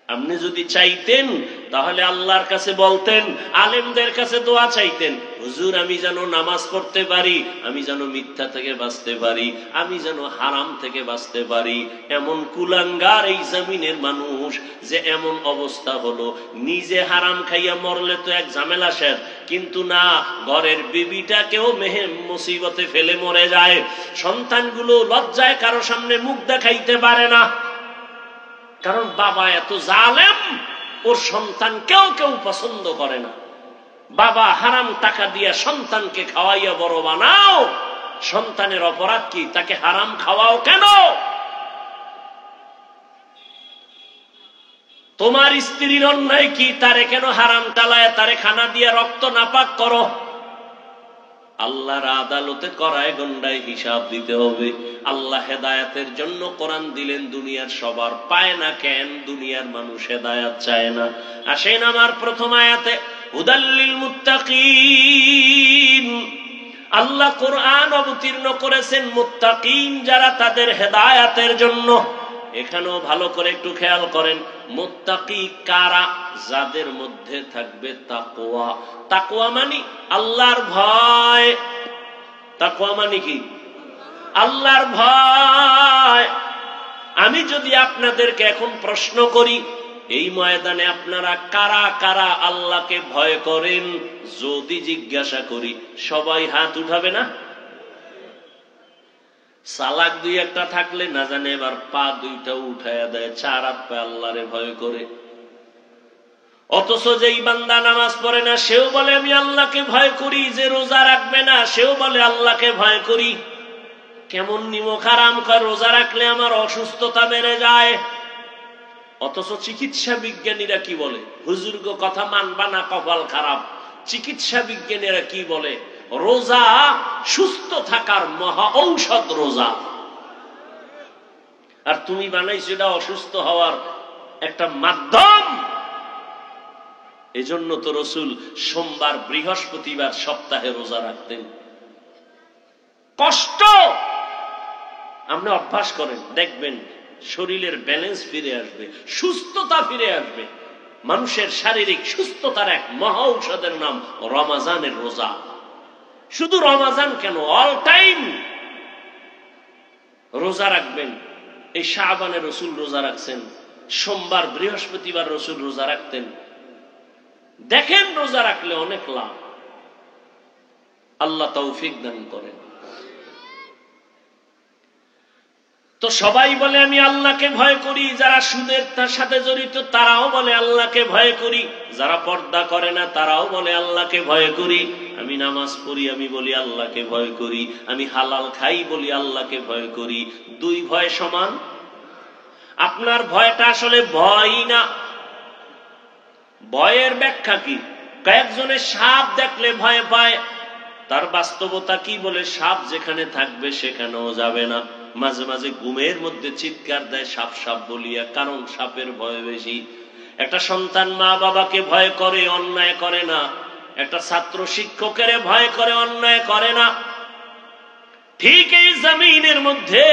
আপনি যদি চাইতেন তাহলে আল্লাহর কাছে বলতেন, আলেমদের কাছে দোয়া চাইতেন, হুজুর আমি যেন নামাজ পড়তে পারি, আমি যেন মিথ্যা থেকে বাঁচতে পারি, আমি যেন হারাম থেকে বাঁচতে পারি। এমন কুলাঙ্গার এই জমিনের মানুষ যে এমন অবস্থা হলো, নিজে হারাম খাইয়া মরলে তো এক ঝামেলা শেষ, কিন্তু না, ঘরের বিবিটাকেও মেহে মুসিবতে ফেলে মরে যায়। সন্তানগুলো লজ্জায় কারো সামনে মুখ দেখাইতে পারে না, কারণ বাবা এত জালেম, ওর সন্তান কেউ কেউ পছন্দ করে না। বাবা হারাম টাকা দিয়া সন্তানকে খাওয়াইয়া বড় বানাও, সন্তানের অপরাধ কি? তাকে হারাম খাওয়াও কেন? তোমার স্ত্রীর অন্যায় কি? তারে কেন হারাম টালায় তারে খানা দিয়া রক্ত নাপাক করো? আল্লাহর আদালতে করায় গন্ডায় হিসাব দিতে হবে। আল্লাহ হেদায়াতের জন্য কোরআন দিলেন, দুনিয়ার সবার পায় না কেন? দুনিয়ার মানুষ হেদায়াত চায় না। আসেন আমার প্রথম আয়াতে, হুদাল্লিল মুত্তাকিন। আল্লাহ কোরআন অবতীর্ণ করেছেন মুত্তাকিন যারা, তাদের হেদায়াতের জন্য। এখানেও ভালো করে একটু খেয়াল করেন, মুত্তাকি কারা? যাদের মধ্যে থাকবে তাকওয়া। তাকওয়া মানে আল্লাহর ভয়। তাকওয়া মানে কি? আল্লাহর ভয়। আমি যদি আপনাদেরকে এখন প্রশ্ন করি, এই ময়দানে আপনারা কারা কারা আল্লাহকে ভয় করেন, যদি জিজ্ঞাসা করি, সবাই হাত উঠাবে না? সালাক দুই একটা থাকলে না জানে এবার পা দুইটা উঠাইয়া দেয়, চার হাত পা আল্লাহরে ভয় করে। অথচ যেই বান্দা নামাজ পড়ে না সেও বলে আমি আল্লাহকে ভয় করি, যে রোজা রাখবে না সেও বলে আল্লাহকে ভয় করি। কেমন নিমক হারাম কয় রোজা রাখলে আমার অসুস্থতা বেড়ে যায়। অথচ চিকিৎসা বিজ্ঞানীরা কি বলে? হুজুর গো কথা মানবা না, কপাল খারাপ। চিকিৎসা বিজ্ঞানীরা কি বলে? রোজা সুস্থ থাকার মহা ঔষধ রোজা। আর তুমি বানাইছো এটা অসুস্থ হওয়ার একটা মাধ্যম। এজন্য তো রাসূল সোমবার বৃহস্পতিবার সপ্তাহে রোজা রাখতেন। কষ্ট আপনি অভ্যাস করেন, দেখবেন শরীরের ব্যালেন্স ফিরে আসবে, সুস্থতা ফিরে আসবে। মানুষের শারীরিক সুস্থতার এক মহা ঔষধের নাম রমাজানের রোজা। শুধু রমাজান কেন, অল টাইম রোজা রাখবেন। এই শাবানে রাসূল রোজা রাখছেন, সোমবার বৃহস্পতিবার রাসূল রোজা রাখতেন। দেখেন রোজা রাখলে অনেক লাভ। আল্লাহ তৌফিক দান করেন। তো সবাই বলে আমি আল্লাহকে ভয় করি, যারা সুদের সাথে জড়িত তারাও বলে আল্লাহকে ভয় করি, যারা পর্দা করে না তারাও বলে আল্লাহকে ভয় করি। আমি নামাজ পড়ি, আমি বলি আল্লাহকে ভয় করি। আমি হালাল খাই বলি আল্লাহকে ভয় করি। দুই ভয় সমান? আপনার ভয়টা আসলে ভয়ই না। ভয়ের ব্যাখ্যা কি? কয়েকজনের সাপ দেখলে ভয় পায়, তার বাস্তবতা কি বলে? সাপ যেখানে থাকবে সেখানেও যাবে না। মাঝে মাঝে ঘুমের মধ্যে চিৎকার দেয় সাপ সাপ বলিয়া, কারণ সাপের ভয় বেশি। একটা সন্তান মা বাবাকে ভয় করে, অন্যায় করে না। একটা ছাত্র শিক্ষকের ভয় করে, অন্যায় করে না। ঠিক এই জমিনের মধ্যে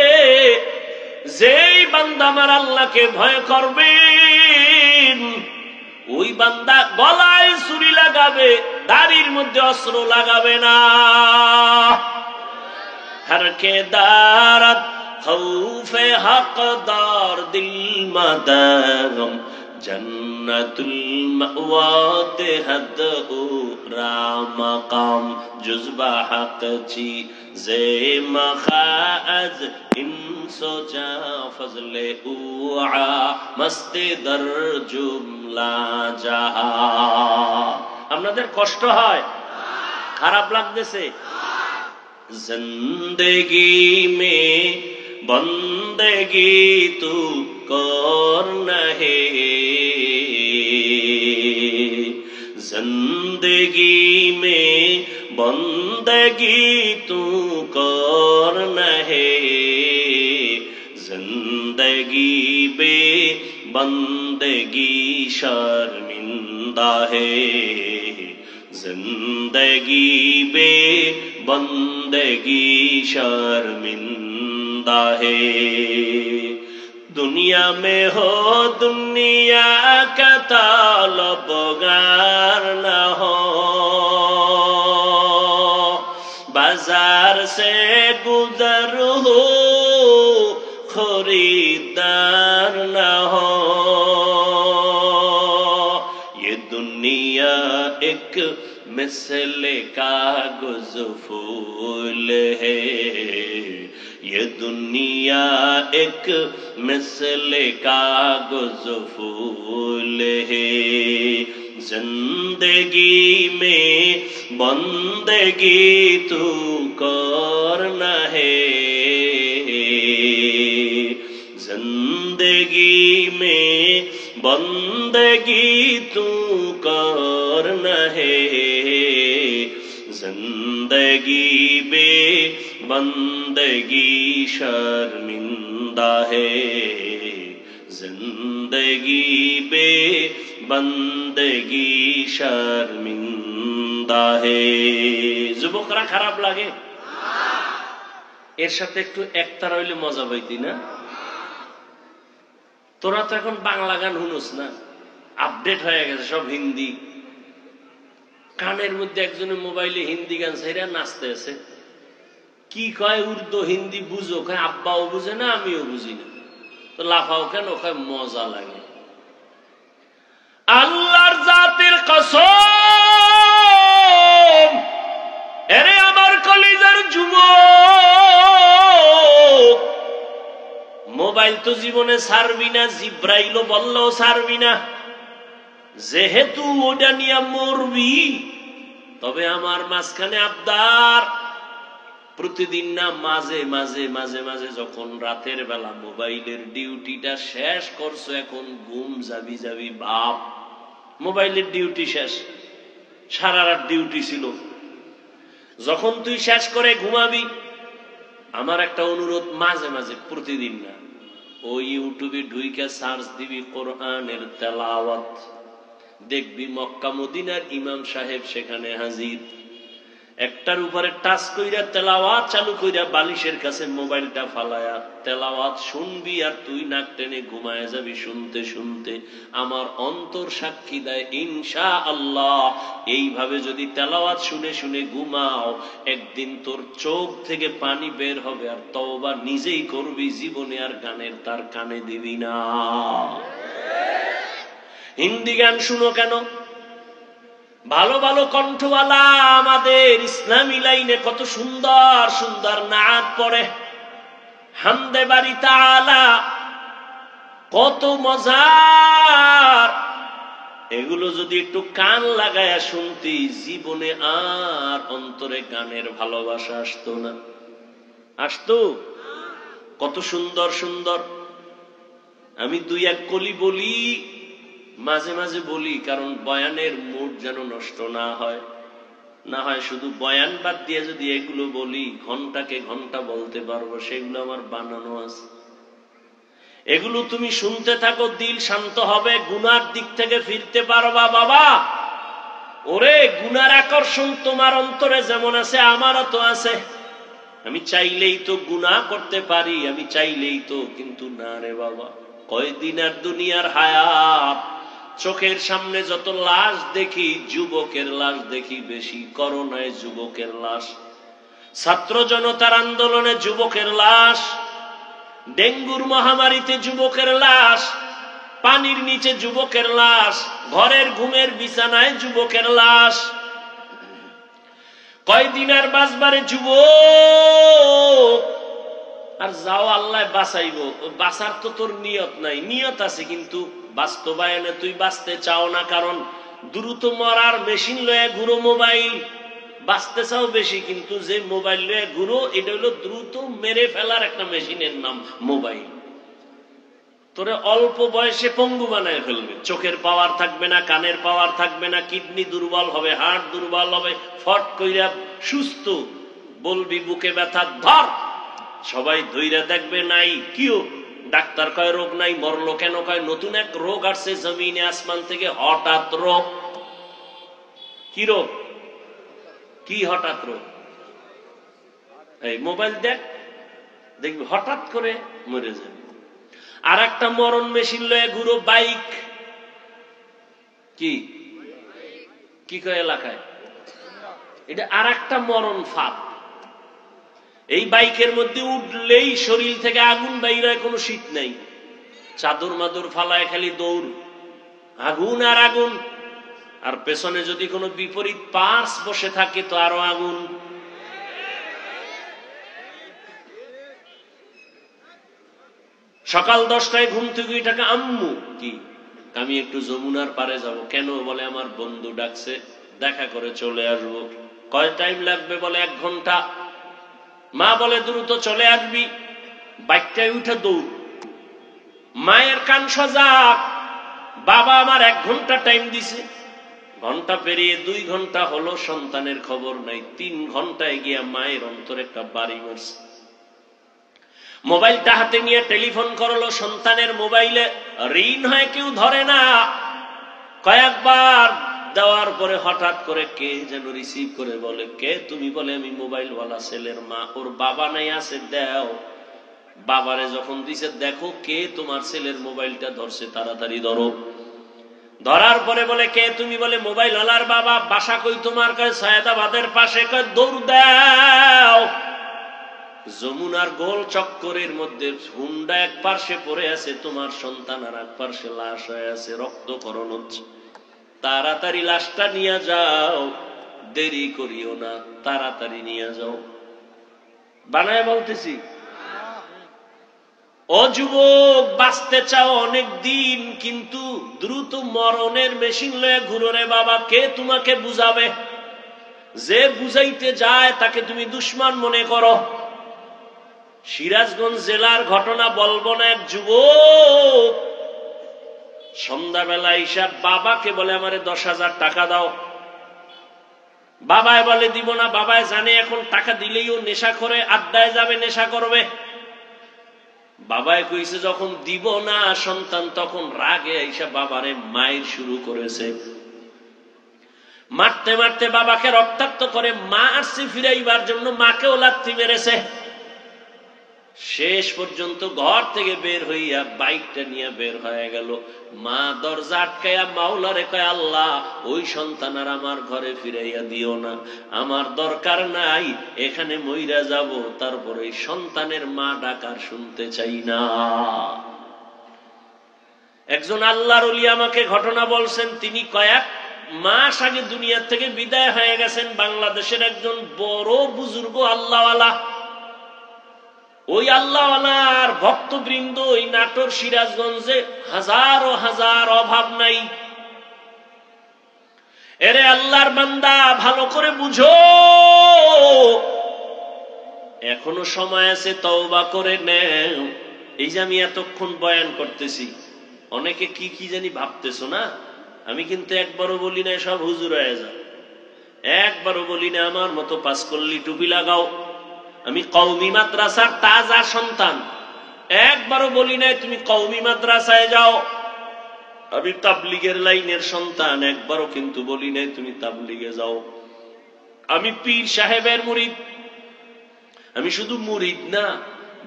যেই বান্দা আমার আল্লাহকে ভয় করবেন, ওই বান্দা গলায় ছুরি লাগাবে, দাড়ির মধ্যে অস্ত্র লাগাবে না। हर के दारत खौफे हकदार दिल मदगम जन्नतुल मअवाते हद रामकाम जुज़बा हक ची जे मखाज इंसो जा फजले उआ मस्ते दर जुमला जहा। আপনাদের কষ্ট হয়? খারাপ লাগতেছে? जिंदगी में बंदगी तू करना है, जिंदगी में बंदगी तू करना है, जिंदगी बे बंदगी शर्मिंदा है, जिंदगी बे बंदगी शर्मिंदा है। दुनिया में हो दुनिया का तलबगार न हो, बाजार से गुजर हो खरीदार न हो। ये दुनिया एक मिसले कागज फूल है, ये दुनिया एक मिसले कागज फूल है, जिंदगी में बंदगी तू करना है, जिंदगी में बंदगी तू करना है, जिंदगी बे बंदगी शर्मिंदा है, जिंदगी बे बंदगी शर्मिंदा है। যুবকরা খারাপ লাগে? এর সাথে একটু একতারা হইলে মজা পাইতি না? তোরা তো এখন বাংলা গান শুনোস না, আপডেট হয়ে গেছে সব হিন্দি। কানের মধ্যে একজনের মোবাইলে হিন্দি গান ছাইরা নাচতে আছে। কি কয়? উর্দু হিন্দি বুঝো? কয় আব্বাও বুঝে না, আমিও বুঝি না। তো লাফাও কেন? কয় মজা লাগে। আল্লাহর জাতের কসম, এরে আমার কলিজার যুবক, মোবাইল তো জীবনে ছাড়বি না, জিব্রাইলও বললেও ছাড়বি না। যেহেতু ওটা নিয়ে মরবি, তবে আমার মাঝখানে আবদার, প্রতিদিন না, মাঝে মাঝে মাঝে মাঝে যখন রাতের বেলা মোবাইলের ডিউটিটা শেষ করছো, এখন ঘুম যাবি যাবি বাপ, মোবাইলের ডিউটি শেষ, সারা রাত ডিউটি ছিল, যখন তুই শেষ করে ঘুমাবি, আমার একটা অনুরোধ, মাঝে মাঝে, প্রতিদিন না, ওই ইউটিউবে ঢুইকা সার্চ দিবি কোরআনের তেলাওয়াত, দেখবি মক্কা মদিনার ইমাম সাহেব সেখানে হাজির, একটার উপরে টাচ কইরা তেলাওয়াত চালু কইরা বালিশের কাছে মোবাইলটা ফালায়া তেলাওয়াত শুনবি, আর তুই নাক টেনে ঘুমায় যাবি শুনতে শুনতে। আমার অন্তর সাক্ষী দেয় ইনশাআল্লাহ এইভাবে যদি তেলাওয়াত শুনে শুনে ঘুমাও, একদিন তোর চোখ থেকে পানি বের হবে, আর তওবা নিজেই করবি, জীবনে আর গানের তার কানে দিবি না। হিন্দি গান শুনো কেন? ভালো ভালো কণ্ঠওয়ালা আমাদের ইসলামী লাইনে কত সুন্দর সুন্দর নাত পড়ে, হামদে বাড়ি তাআলা, কত মজার। এগুলো যদি একটু কান লাগায়া শুনতি, জীবনে আর অন্তরে গানের ভালোবাসা আসতো না। আসতো? কত সুন্দর সুন্দর। আমি দুই এক কলি বলি, মাঝে মাঝে বলি, কারণ বয়ানের মুড যেন নষ্ট না হয়, না হয় শুধু বয়ান বাদ দিয়ে যদি এগুলো বলি, ঘন্টাকে ঘন্টা বলতে পারবো, সেগুলো আমার বানানো আছে। এগুলো তুমি শুনতে থাকো, দিল শান্ত হবে, গুনার দিক থেকে ফিরতে পারবা। বাবা ওরে, গুনার আকর্ষণ তোমার অন্তরে যেমন আছে আমারও তো আছে। আমি চাইলেই তো গুনাহ করতে পারি, আমি চাইলেই তো, কিন্তু না রে বাবা, কয়দিন আর দুনিয়ার হায়াত। চোখের সামনে যত লাশ দেখি, যুবকের লাশ দেখি বেশি। করোনায় যুবকের লাশ, ছাত্র জনতার আন্দোলনে যুবকের লাশ, ডেঙ্গুর মহামারীতে যুবকের লাশ, পানির নিচে যুবকের লাশ, ঘরের ঘুমের বিছানায় যুবকের লাশ। কয়দিন আর বাঁচবারে যুবক? আর যাও আল্লাহ বাঁচাইব, বাঁচার তো তোর নিয়ত নাই। নিয়ত আছে কিন্তু বাস্তবায়নে তুই বাঁচতে চাও না, কারণ দ্রুত মরার মেশিন লয়ে ঘুরো মোবাইল। বাঁচতে চাও বেশি, কিন্তু যে মোবাইল লয়ে ঘুরো, এটা হলো দ্রুত মেরে ফেলার একটা মেশিনের নাম মোবাইল। তোরে অল্প বয়সে পঙ্গু বানায় ফেলবে, চোখের পাওয়ার থাকবে না, কানের পাওয়ার থাকবে না, কিডনি দুর্বল হবে, হার্ট দুর্বল হবে, ফট কইরা সুস্থ বলবি বুকে ব্যথা ধর, সবাই ধইরা দেখবে নাই কিও, ডাক্তার কয় রোগ নাই, মরলো কেন? কয় নতুন এক রোগ আসছে জমিনে আসমান থেকে, হঠাৎ রোগ। কি রোগ? কি হঠাৎ রোগ? এই মোবাইল দেখ, দেখবি হঠাৎ করে মরে যাবে। আর একটা মরণ মেশিন লয়ে ঘুরো, বাইক। কি কি কয় এলাকায়? এটা আর একটা মরণ ফাঁদ। এই বাইকের মধ্যে উঠলেই শরীর থেকে আগুন বাইর হয়, কোনো শীত নাই, চাদর মাদুর ফালায় খালি দৌড়, আগুন আর আগুন। আর পেছনে যদি কোনো বিপরীত পার্স বসে থাকে তো আরো আগুন। সকাল 10টায় ঘুম থেকে উঠে আম্মু কি, আমি একটু যমুনার পারে যাব। কেন? বলে আমার বন্ধু ডাকছে, দেখা করে চলে আসবো। কয় টাইম লাগবে? বলে 1 ঘন্টা। মা বলে দ্রুত চলে আসবি। বাইকটায় উঠে দৌড়, মায়ের কান সজাগ, বাবা আমার 1 ঘন্টা টাইম দিছে। ঘন্টা পেরিয়ে 2 ঘন্টা হলো, সন্তানের খবর নাই। 3 ঘন্টায় গিয়া মায়ের অন্তরে একটা বাড়ি মারছে। মোবাইলটা হাতে নিয়ে টেলিফোন করলো, সন্তানের মোবাইলে রিং হয়, কেউ ধরে না। কয়েকবার দেওয়ার পরে হঠাৎ করে কে যেন রিসিভ করে বলে, কে তুমি? বলে আমি মোবাইলওয়ালা ছেলের মা। ওর বাবা নাই, আছে, দাও। বাবারে যখন দিছে, দেখো কে তোমার ছেলের মোবাইলটা ধরছে, তাড়াতাড়ি ধরো। ধরার পরে বলে, কে তুমি? বলে মোবাইলওয়ালার বাবা। বাসা কই তোমার? কয় সৈয়দাবাদের পাশে। কয় দৌড় দাও। যমুনার গোল চক্করের মধ্যে হুন্ডা এক পার্শ্বে পড়ে আছে, তোমার সন্তান আর এক পার্শ্বে লাশ হয়ে আছে, রক্তকরণ হচ্ছে। তাড়াতাড়ি লাশটা নিয়ে যাও, দেরি করিও না, তাড়াতাড়ি নিয়ে যাও। বানায় বলতেছি। ও যুবক, বাঁচতে চাও অনেক দিন, কিন্তু দ্রুত মরণের মেশিন লয়ে ঘুরো রে বাবা। কে তোমাকে বুঝাবে? যে বুঝাইতে যায় তাকে তুমি দুশমন মনে করো। সিরাজগঞ্জ জেলার ঘটনা বলবো না, এক যুবক সন্ধ্যাবেলা হিসাব বাবাকে বলে আমারে 10,000 টাকা দাও। বাবায় বলে দিব না, বাবায় জানে এখন টাকা দিলেই ও নেশা করে, আড্ডায় যাবে, নেশা করবে। বাবায় কইছে যখন দিব না সন্তান তখন রাগে আইসা বাবারে মায়ের শুরু করেছে। মারতে মারতে বাবাকে রক্তাক্ত করে, মা আসছে ফিরাইবার জন্য মাকেও লাথি মেরেছে। শেষ পর্যন্ত ঘর থেকে বের হইয়া বাইকটা নিয়ে বের হয়ে গেল। মা দরজা আটকাইয়া মাওলারে কয়, আল্লাহ ওই সন্তান আর আমার ঘরে ফিরাইয়া দিও না, আমার দরকার নাই, এখানে মইরা যাব, তারপরে এই সন্তানের মা ডাকার শুনতে চাই না। একজন আল্লাহর ওলি আমাকে ঘটনা বলছেন, তিনি কয়েক মাস আগে দুনিয়া থেকে বিদায় হয়ে গেছেন। বাংলাদেশের একজন বড় বুজুর্গ আল্লাহওয়ালা। ওই আল্লাহওয়ালার ভক্তবৃন্দ ওই নাটোর সিরাজগঞ্জে হাজারো হাজার, অভাব নাই। এরে আল্লাহর বান্দা ভালো করে বুঝো, এখনো সময় আছে, তওবা করে নেও। এই যে আমি এতক্ষণ বয়ান করতেছি, অনেকে কি কি জানি ভাবতেছো না, আমি কিন্তু একবারও বলি না সব হুজুর হয়ে যাও, একবারও বলি না আমার মতো পাঁচকল্লি টুপি লাগাও। আমি কওমি মাদ্রাসার তাজা সন্তান, একবারও বলি নাই তুমি কওমি মাদ্রাসায় যাও। আমি তাবলীগের লাইনের সন্তান, একবারও কিন্তু বলি নাই তুমি তাবলীগে যাও। আমি পীর সাহেবের মুরিদ। আমি শুধু মুরিদ না,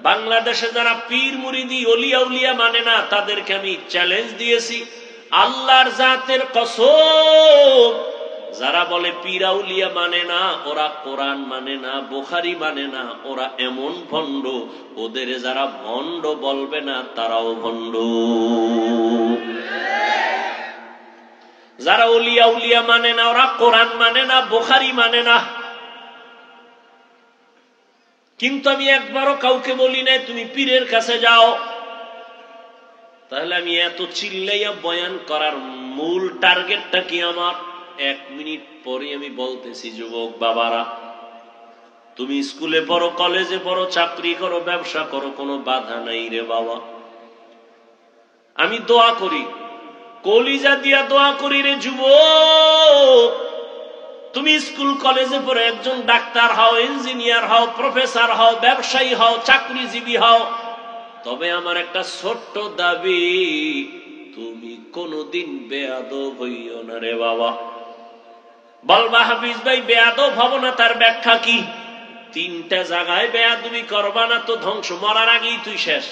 বাংলাদেশে যারা পীর মুরিদি ওলিয়া উলিয়া মানে না তাদেরকে আমি চ্যালেঞ্জ দিয়েছি, আল্লাহর জাতের কসম, যারা বলে পীর আউলিয়া মানে না, ওরা কোরআন মানে না, বুখারী মানে না, ওরা এমন ভণ্ড, ওদের যারা ভণ্ড বলবে না তারাও ভণ্ড। যারা ওলিয়া উলিয়া মানে না, ওরা কোরআন মানে না, বুখারী মানে না। কিন্তু আমি একবারও কাউকে বলি নাই তুমি পীরের কাছে যাও। তাহলে আমি এত চিল্লাইয়া বয়ান করার মূল টার্গেটটা কি আমার? 1 মিনিট পরে আমি বলতেছি, যুবক বাবারা, তুমি স্কুলে পড়ো, কলেজে পড়ো, চাকরি করো, ব্যবসা করো, কোনো বাধা নাই রে বাবা। আমি দোয়া করি, কলিজা দিয়া দোয়া করি রে যুবক, তুমি স্কুল কলেজে পড়ে একজন ডাক্তার হও, ইঞ্জিনিয়ার হও, প্রফেসর হও, ব্যবসায়ী হও, চাকরিজীবী হও, তবে আমার একটা ছোট্ট দাবি, তুমি কোনদিন বেয়াদব হইও না রে বাবা। বলবা হাফিজ ভাই বেয়াদব হব না, তার ব্যাখ্যা কি? 3টা জায়গায় বেয়াদবি করবা না তো ধ্বংস, মরার আগেই তুই শেষ।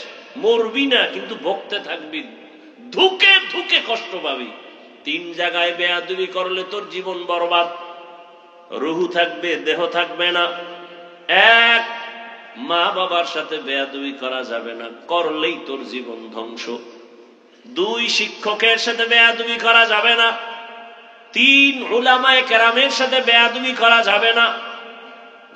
মরবি না কিন্তু ভুগতে থাকবি, ধুকে ধুকে কষ্ট পাবি। 3 জায়গায় বেয়াদবি করলে তোর জীবন বরবাদ, রুহু থাকবে, দেহ থাকবে না। 1, মা বাবার সাথে বেয়াদবি করা যাবে না, করলেই তোর জীবন ধ্বংস। 2, শিক্ষকের সাথে বেয়াদবি করা যাবে না। 3, উলামায়ে কেরামের সাথে বেয়াদবি করা যাবে না।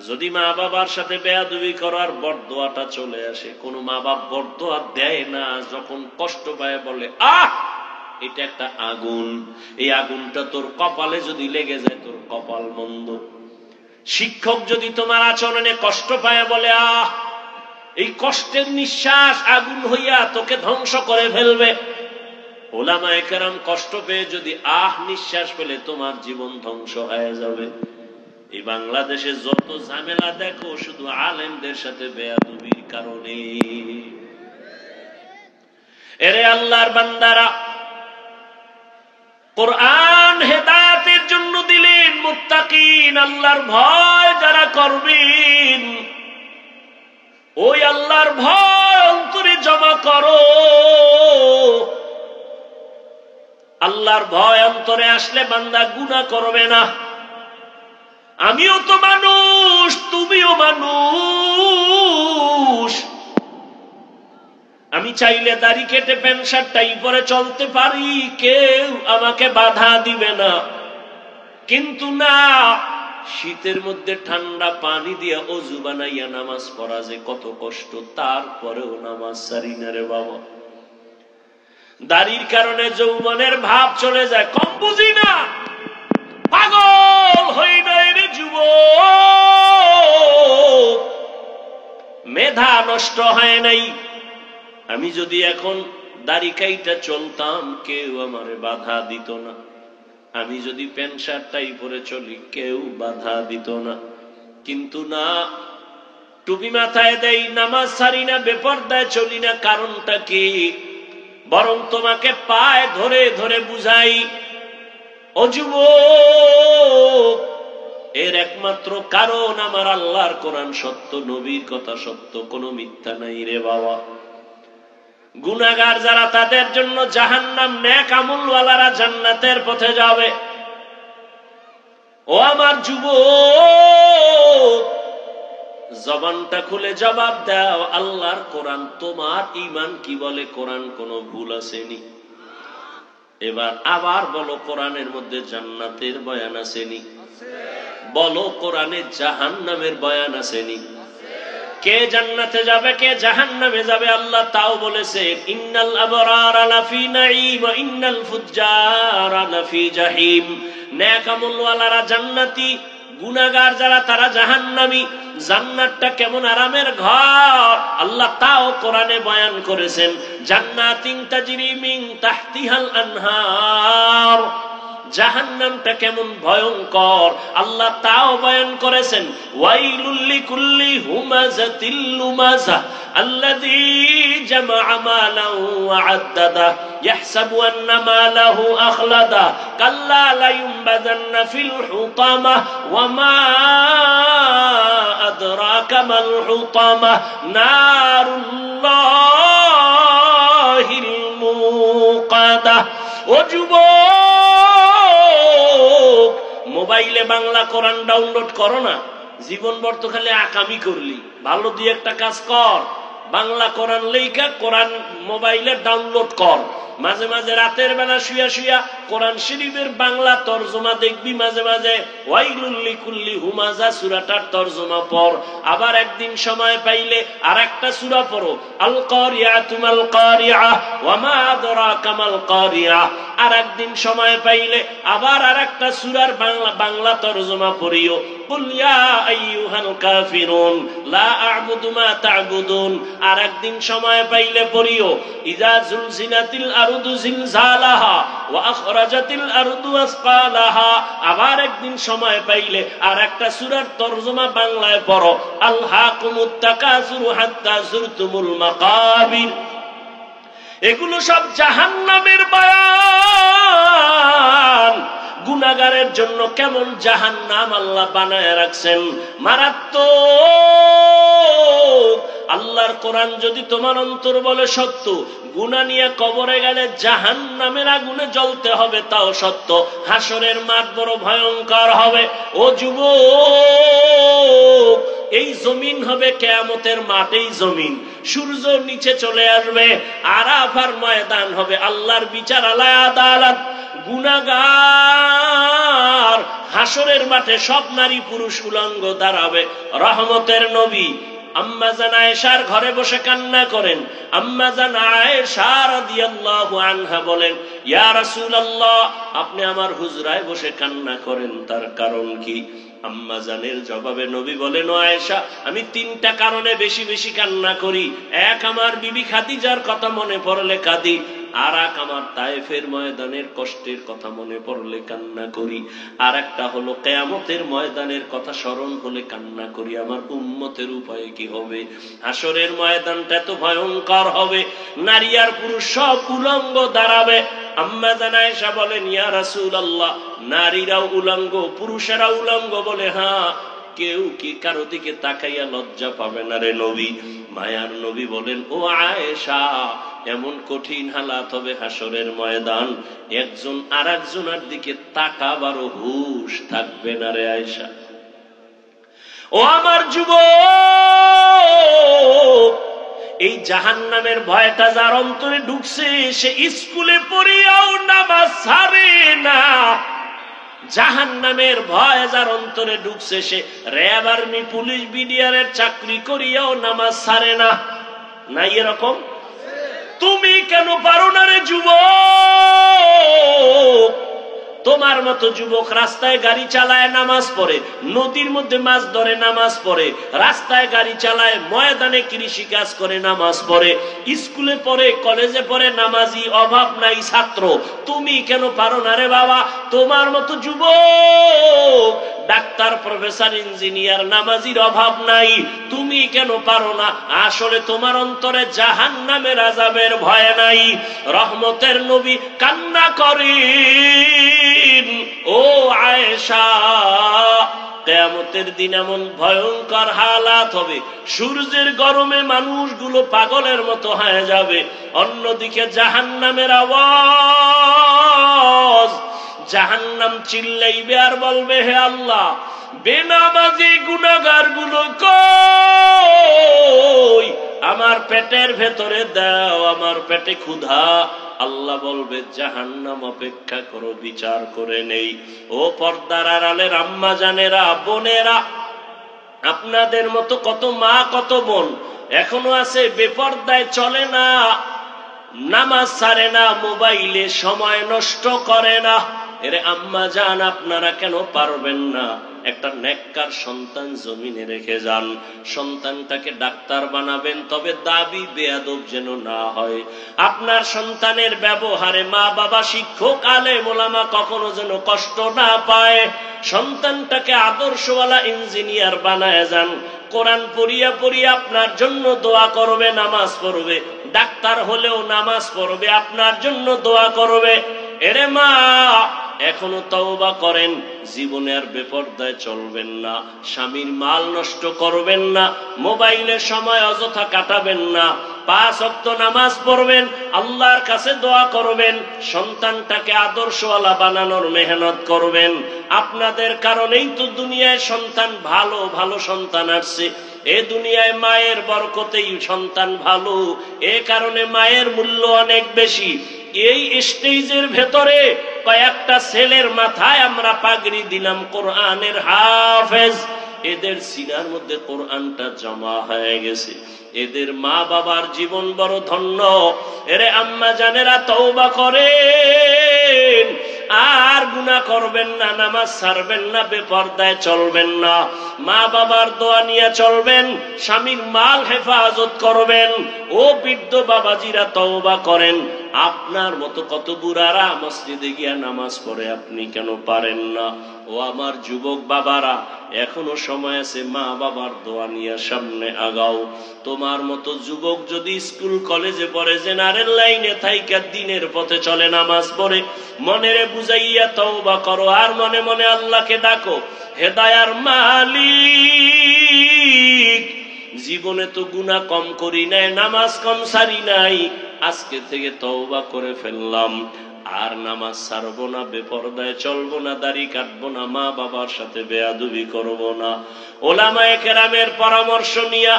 যদি মা বাবার সাথে বেয়াদবি করার বরদোয়াটা চলে আসে, কোন মা বাপ বরদোয়া দেয় না, যখন কষ্ট পায় বলে আহ এটা একটা আগুন, এই আগুনটা তোর কপালে যদি লেগে যায় তোর কপাল মন্দ। শিক্ষক যদি তোমার আচরণে কষ্ট পায় বলে আহ, এই কষ্টের নিঃশ্বাস আগুন হইয়া তোকে ধ্বংস করে ফেলবে। উলামায়ে কেরাম কষ্ট পেয়ে যদি আহ নিঃশ্বাস পেলে তোমার জীবন ধ্বংস হয়ে যাবে। এই বাংলাদেশে যত ঝামেলা দেখো শুধু আলেমদের সাথে বেয়াদবির কারণে। এরে আল্লাহর বান্দারা, কোরআন হেদায়েতের জন্য দিলেন, মুত্তাকিন আল্লাহর ভয় যারা করবেন, ওই আল্লাহর ভয় অন্তরে জমা করো। আল্লাহর ভয় অন্তরে আসলে বান্দা গুনাহ করবে না। আমিও তো মানুষ, তুমিও মানুষ। আমি চাইলে দাড়ি কেটে প্যান্ট শার্ট টাই পরে চলতে পারি, কেউ আমাকে বাধা দিবে না। কিন্তু না, শীতের মধ্যে ঠান্ডা পানি দিয়ে অজু বানাইয়া নামাজ পড়া যে কত কষ্ট, তারপরেও নামাজ ছাড়ি না রে বাবা। দাড়ির কারণে যৌবনের ভাব চলে যায়, কম বুঝি না, পাগল হই নাই রে যুব। মেধা নষ্ট হয় নাই। আমি যদি এখন দাড়ি কাইটা চলতাম কেউ আমারে বাধা দিত না, আমি যদি প্যান্ট শার্ট টাই পরে চলি কেউ বাধা দিত না। কিন্তু না, টুপি মাথায় দেই, নামাজ ছাড়ি না, বেপরদায় চলি না, কারণটা কি? বরং তোমাকে পায়ে ধরে ধরে বুঝাই, ও যুবক, এর একমাত্র কারণ আমার আল্লাহর কোরআন সত্য, নবীর কথা সত্য, কোনো মিথ্যা নাই রে বাবা। গুনাহগার যারা তাদের জন্য জাহান্নাম, নেক আমলওয়ালারা জান্নাতের পথে যাবে। ও আমার যুবক, জবানটা খুলে জবাব দাও, আল্লাহর কোরআন তোমার ঈমান কি বলে? কোরআন কোনো ভুল আসেনি। এবার আবার বলো, কোরআনের মধ্যে জান্নাতের বয়ান আসেনি? বলো, কোরআনে জাহান্নামের বয়ান আসেনি? কে জান্নাতে যাবে, কে জাহান্নামে যাবে আল্লাহ তাও বলেছেন। ইন্নাল আবরারা লাফি নাঈম ওয়া ইন্নাল ফুজ্জারা লাফি জাহিম। নেক আমলওয়ালারা জান্নাতি, গুনাহগার যারা তারা জাহান্নামী। জান্নাতটা কেমন আরামের ঘর আল্লাহ তাও কোরআনে বয়ান করেছেন। জান্নাতিন তাজরি মিন তাহতিহাল আনহার। জাহান্নামটা কেমন ভয়ঙ্কর আল্লাহ তাও বয়ান করেছেন। ওয়াইলুল লিকুল্লি হুমাযাতিল লুমাযা আল্লাযী জামাআ মালান ওয়া আদ্দাদা ইয়াহসাবু আন্না মালাহু আখলাদা কাল্লা লা ইউনবাযান্না ফিল হুতামা ওয়া মা আদরাকা মাল হুতামা নারুল্লাহিল মুকাদা। ও যুবক, মোবাইলে বাংলা কোরআন ডাউনলোড করো না, জীবনভর তো খালি আকামি করলি। ভালো দুই একটা কাজ কর, বাংলা কোরআন লেখা কোরআন মোবাইলে ডাউনলোড কর। মাঝে মাঝে রাতের বেলা শুয়া শুয়া কোরআন শরীফের বাংলা তরজমা দেখবি, মাঝে মাঝে ওয়াইলুল লিকুল্লি হুমাযা সূরাটার তরজমা পড়। আবার একদিন সময় পাইলে আরেকটা সূরা পড়ো, আল কারিয়াতু মাল কারিয়া ওয়া মা আদরাকা মাল কারিয়া। আর একদিন সময় পাইলে আবার আরেকটা সূরার বাংলা তরজমা পড়িও, কুল ইয়া আইয়ুহাল কাফিরুন লা আ'বুদু মা তা'বুদুন। আর একদিন সময় পাইলে পড়িও, ইযা যুলজিলাতিল আরদু জিলজালাহা ওয়া আখরাজাতিল আরদু আসকালাহা। আবার একদিন সময় পাইলে আর একটা সূরার তরজমা বাংলায় পড়ো, আলহাকুমুত তাকাসুরু হাত্তা যুরতুমুল মাকাবির। এগুলো সব জাহান্নামের বয়ান। গুনাহগারের জন্য কেমন জাহান্নাম আল্লাহ বানায় রাখছেন, মারাত্মক। আল্লাহর কোরআন যদি তোমার অন্তর বলে সত্য, গুনাহ নিয়ে কবরে গেলে জাহান্নামের আগুনে জ্বলতে হবে তাও সত্য। হাসরের মাঠ বড় ভয়ঙ্কর হবে। ও যুবক, এই জমিন হবে কিয়ামতের মাঠ, এই জমিন সূর্য নিচে চলে আসবে, আরাফার ময়দান হবে, আল্লাহর বিচার, আল্লাহর আদালত। গুনাহগার হাসরের মাঠে সব নারী পুরুষ উলঙ্গ দাঁড়াবে। রহমতের নবী আম্মা জান আয়েশার ঘরে বসে কান্না করেন। আম্মা জান আয়েশা রাদিয়াল্লাহু আনহা বলেন, ইয়া রাসূলুল্লাহ, আপনি আমার হুজরায় বসে কান্না করেন, তার কারণ কি? আম্মা জানের জবাবে নবী বলেন, ও আয়েশা, আমি তিনটা কারণে বেশি বেশি কান্না করি। এক, আমার বিবি খাদিজার কথা মনে পড়লে কাঁদি। আর এক, আমার তায়েফের ময়দানের কষ্টের কথা মনে পড়লে কান্না করি। আর একটা হলো কিয়ামতের ময়দানের কথা স্মরণ হলে কান্না করি। আমার উম্মতের উপায় কি হবে? হাসরের ময়দানটা এত ভয়ঙ্কর হবে, নারী আর পুরুষ সব উলঙ্গ দাঁড়াবে। আম্মা জান আয়েশা বলেন, ইয়া রাসূলুল্লাহ, নারীরাও উলঙ্গ, পুরুষেরা উলঙ্গ? বলে, হ্যাঁ। কেউ কি কারো দিকে তাকাইয়া লজ্জা পাবে না রে নবী? মায়ার নবী বলেন, ও আয়েশা, এমন কঠিন হালাত হবে হাসরের ময়দান, একজন আর একজনের দিকে তাকাবারও হুঁশ থাকবে না রে আয়েশা। ও আমার যুবক, এই জাহান্নামের ভয়টা যার অন্তরে ঢুকছে, সে স্কুলে পড়িয়াও নামাজ ছাড়ে না। জাহান্নামের ভয় যার অন্তরে ঢুকছে, সে র্যাব, আর্মি, পুলিশ, বিডিআরের চাকরি করিয়াও নামাজ ছাড়ে না। নাই এরকম? তুমি কেন পারো না রে যুবক? তোমার মতো যুবক রাস্তায় গাড়ি চালায় নামাজ পড়ে, নদীর মধ্যে মাছ ধরে নামাজ পড়ে, রাস্তায় গাড়ি চালায়, ময়দানে কৃষি কাজ করে নামাজ পড়ে, স্কুলে পড়ে, কলেজে পড়ে, নামাজি অভাব নাই ছাত্র। তুমি কেন পারো না রে বাবা? তোমার মতো যুবক ডাক্তার, প্রফেসর, ইঞ্জিনিয়ার, নামাজির অভাব নাই, তুমি কেন পারো না? আসলে তোমার অন্তরে জাহান্নামের আযাবের ভয় নাই। রহমতের নবী কান্না করেন, ও আয়েশা, কিয়ামতের দিন এমন ভয়ঙ্কর হালাত হবে, সূর্যের গরমে মানুষগুলো পাগলের মতো হয়ে যাবে, অন্যদিকে জাহান্নামের আওয়াজ, জাহান্নাম চিল্লাইবে আর বলবে, হে আল্লাহ, বেনামাজি গুনাহগার গুলো কই? আমার পেটের ভেতরে দাও, আমার পেটে ক্ষুধা। আল্লাহ বলবে, জাহান্নাম অপেক্ষা করো, বিচার করে নেই। ও পর্দার আড়ালের আম্মা জানেরা, বোনেরা, আপনাদের মতো কত মা, কত বোন এখনো আছে বেপর্দায় চলে না, নামাজ ছাড়ে না, মোবাইলে সময় নষ্ট করে না। এরে আম্মা জান, আপনারা কেন পারবেন না? একটা নেককার সন্তান জমিনে রেখে যান, সন্তানটাকে ডাক্তার বানাবেন, তবে দাবি বেয়াদব যেন না হয়। আপনার সন্তানের ব্যবহারে মা বাবা, শিক্ষক, আলেম ওলামা কখনো যেন কষ্ট না পায়। সন্তানটাকে আদর্শওয়ালা ইঞ্জিনিয়ার বানায় যান, কোরআন পড়িয়া পড়িয়া আপনার জন্য দোয়া করবে, নামাজ পড়বে, ডাক্তার হলেও নামাজ পড়বে, আপনার জন্য দোয়া করবে। এরে মা, এখনো তওবা করেন, জীবনে আর বেপরদায় চলবেন না, স্বামীর মাল নষ্ট করবেন না, মোবাইলে সময় অযথা কাটাবেন না, 5 ওয়াক্ত নামাজ পড়বেন, আল্লাহর কাছে দোয়া করবেন, সন্তানটাকে আদর্শওয়ালা বানানোর মেহনত করবেন। আপনাদের কারণেই তো দুনিয়ায় সন্তান ভালো ভালো সন্তান আসছে। এ দুনিয়ায় মায়ের বরকতেই সন্তান ভালো, এ কারণে মায়ের মূল্য অনেক বেশি। এই স্টেজের ভেতরে কয়েকটা ছেলের মাথায় আমরা পাগড়ি দিলাম, কোরআনের হাফেজ, এদের সিনার মধ্যে কোরআনটা জমা হয়ে গেছে, এদের মা বাবার জীবন বড় ধন্য। এরে আম্মা জানেরা, তওবা করেন, আর গুনাহ করবেন না, নামাজ ছাড়বেন না, বেপরদায় চলবেন না, মা বাবার দোয়া নিয়ে চলবেন, স্বামীর মাল হেফাজত করবেন। ও বৃদ্ধ বাবাজিরা, তওবা করেন। আপনার মতো কত বুড়ারা মসজিদে গিয়া নামাজ পড়ে, আপনি কেন পারেন না? ও আমার যুবক বাবারা, এখনো সময় আছে, মা বাবার দোয়া নিয়ে সামনে আগাও। তোমার মতো যুবক যদি স্কুল কলেজে পড়ে, জেনারেল লাইনে থাইকা দিনের পথে চলে, নামাজ পড়ে, মনেরে বুঝাইয়া তওবা করো, আর মনে মনে আল্লাহকে ডাকো, হেদায়ার মালিক, জীবনে তো গুনাহ কম করি নাই, নামাজ কম সারি নাই, আজকে থেকে তওবা করে ফেললাম, আর নামাজ ছাড়বো না, বেপরদায় চলবো না, দাড়ি কাটবো না, মা বাবার সাথে বেয়াদবি করবো না। ওলামায়ে কেরামের পরামর্শ নিয়া,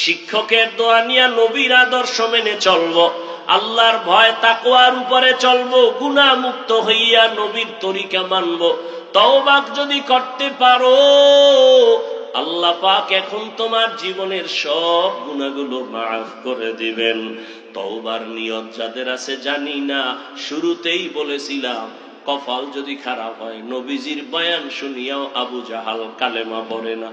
শিক্ষকের দোয়া নিয়া, নবীর আদর্শ মেনে চলবো, আল্লাহর ভয় তাকওয়ার উপরে চলবো, গুনাহ মুক্ত হইয়া নবীর তরিকা মানবো। তওবা যদি করতে পারো, আল্লাহ পাক এখন তোমার জীবনের সব গুনাহগুলো মাফ করে দিবেন। তওবার নিয়ত যাদের আছে জানি না, শুরুতেই বলেছিলাম, কপাল যদি খারাপ হয়, নবীজির বয়ান শুনিয়াও আবু জাহাল কালেমা পড়ে না,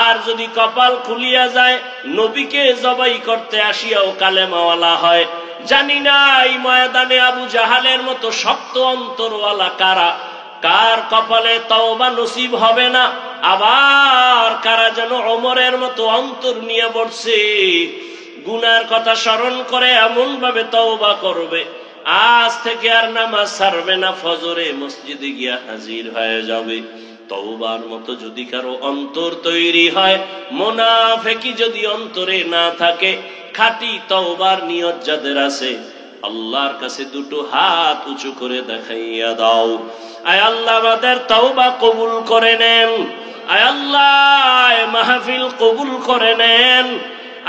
আর যদি কপাল খুলিয়া যায়, নবীকে জবাই করতে আসিয়াও কালেমাওয়ালা হয়। জানি না এই ময়দানে আবু জাহালের মতো শক্ত অন্তরওয়ালা কারা, কার কপালে তওবা নসিব হবে না, আবার কারা যেন ওমরের মতো অন্তর নিয়ে বসছে, গুনার কথা স্মরণ করে এমন ভাবে তওবা করবে, আজ থেকে আর নামাজ ছাড়বে না, ফজরে মসজিদে গিয়া হাজির হয়ে যাবে। তওবার মতো যদি কারো অন্তর তৈরি হয়, মুনাফিকি যদি অন্তরে না থাকে, খাঁটি তওবার নিয়ত যাদের আছে, আল্লাহর কাছে দুটো হাত উঁচু করে দেখাইয়া দাও, আয় আল্লাহ আমাদের তওবা কবুল করে নেন, আয় আল্লাহ মাহফিল কবুল করে নেন,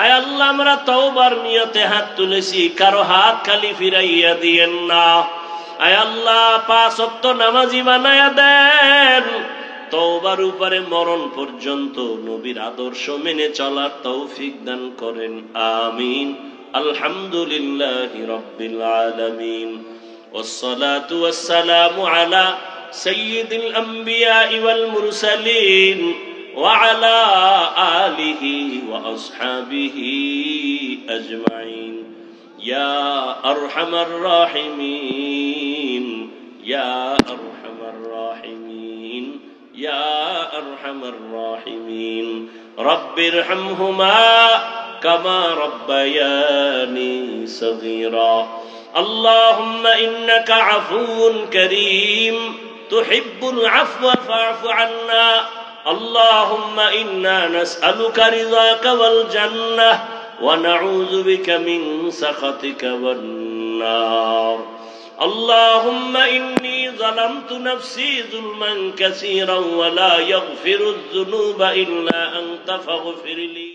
আয় আল্লাহ আমরা তওবার নিয়তে হাত তুলেছি, কারো হাত খালি ফিরাইয়া দিয়েন না, আয় আল্লাহ 5 ওয়াক্ত নামাজি বানায়া দেন, তওবার উপরে মরণ পর্যন্ত নবীর আদর্শ মেনে চলার তৌফিক দান করেন, আমিন। আলহামদুলিল্লাহি রাব্বিল আলামিন। والصلاة والسلام على سيد الأنبياء والمرسلين وعلى آله وأصحابه أجمعين يا أرحم الراحمين يا أرحم الراحمين يا أرحم الراحمين رب ارحمهما كما ربياني صغيرا اللهم إنك عفو كريم تحب العفو فاعف عنا اللهم إنا نسألك رضاك والجنة ونعوذ بك من سخطك والنار اللهم إني ظلمت نفسي ظلما كثيرا ولا يغفر الذنوب إلا أنت فاغفر لي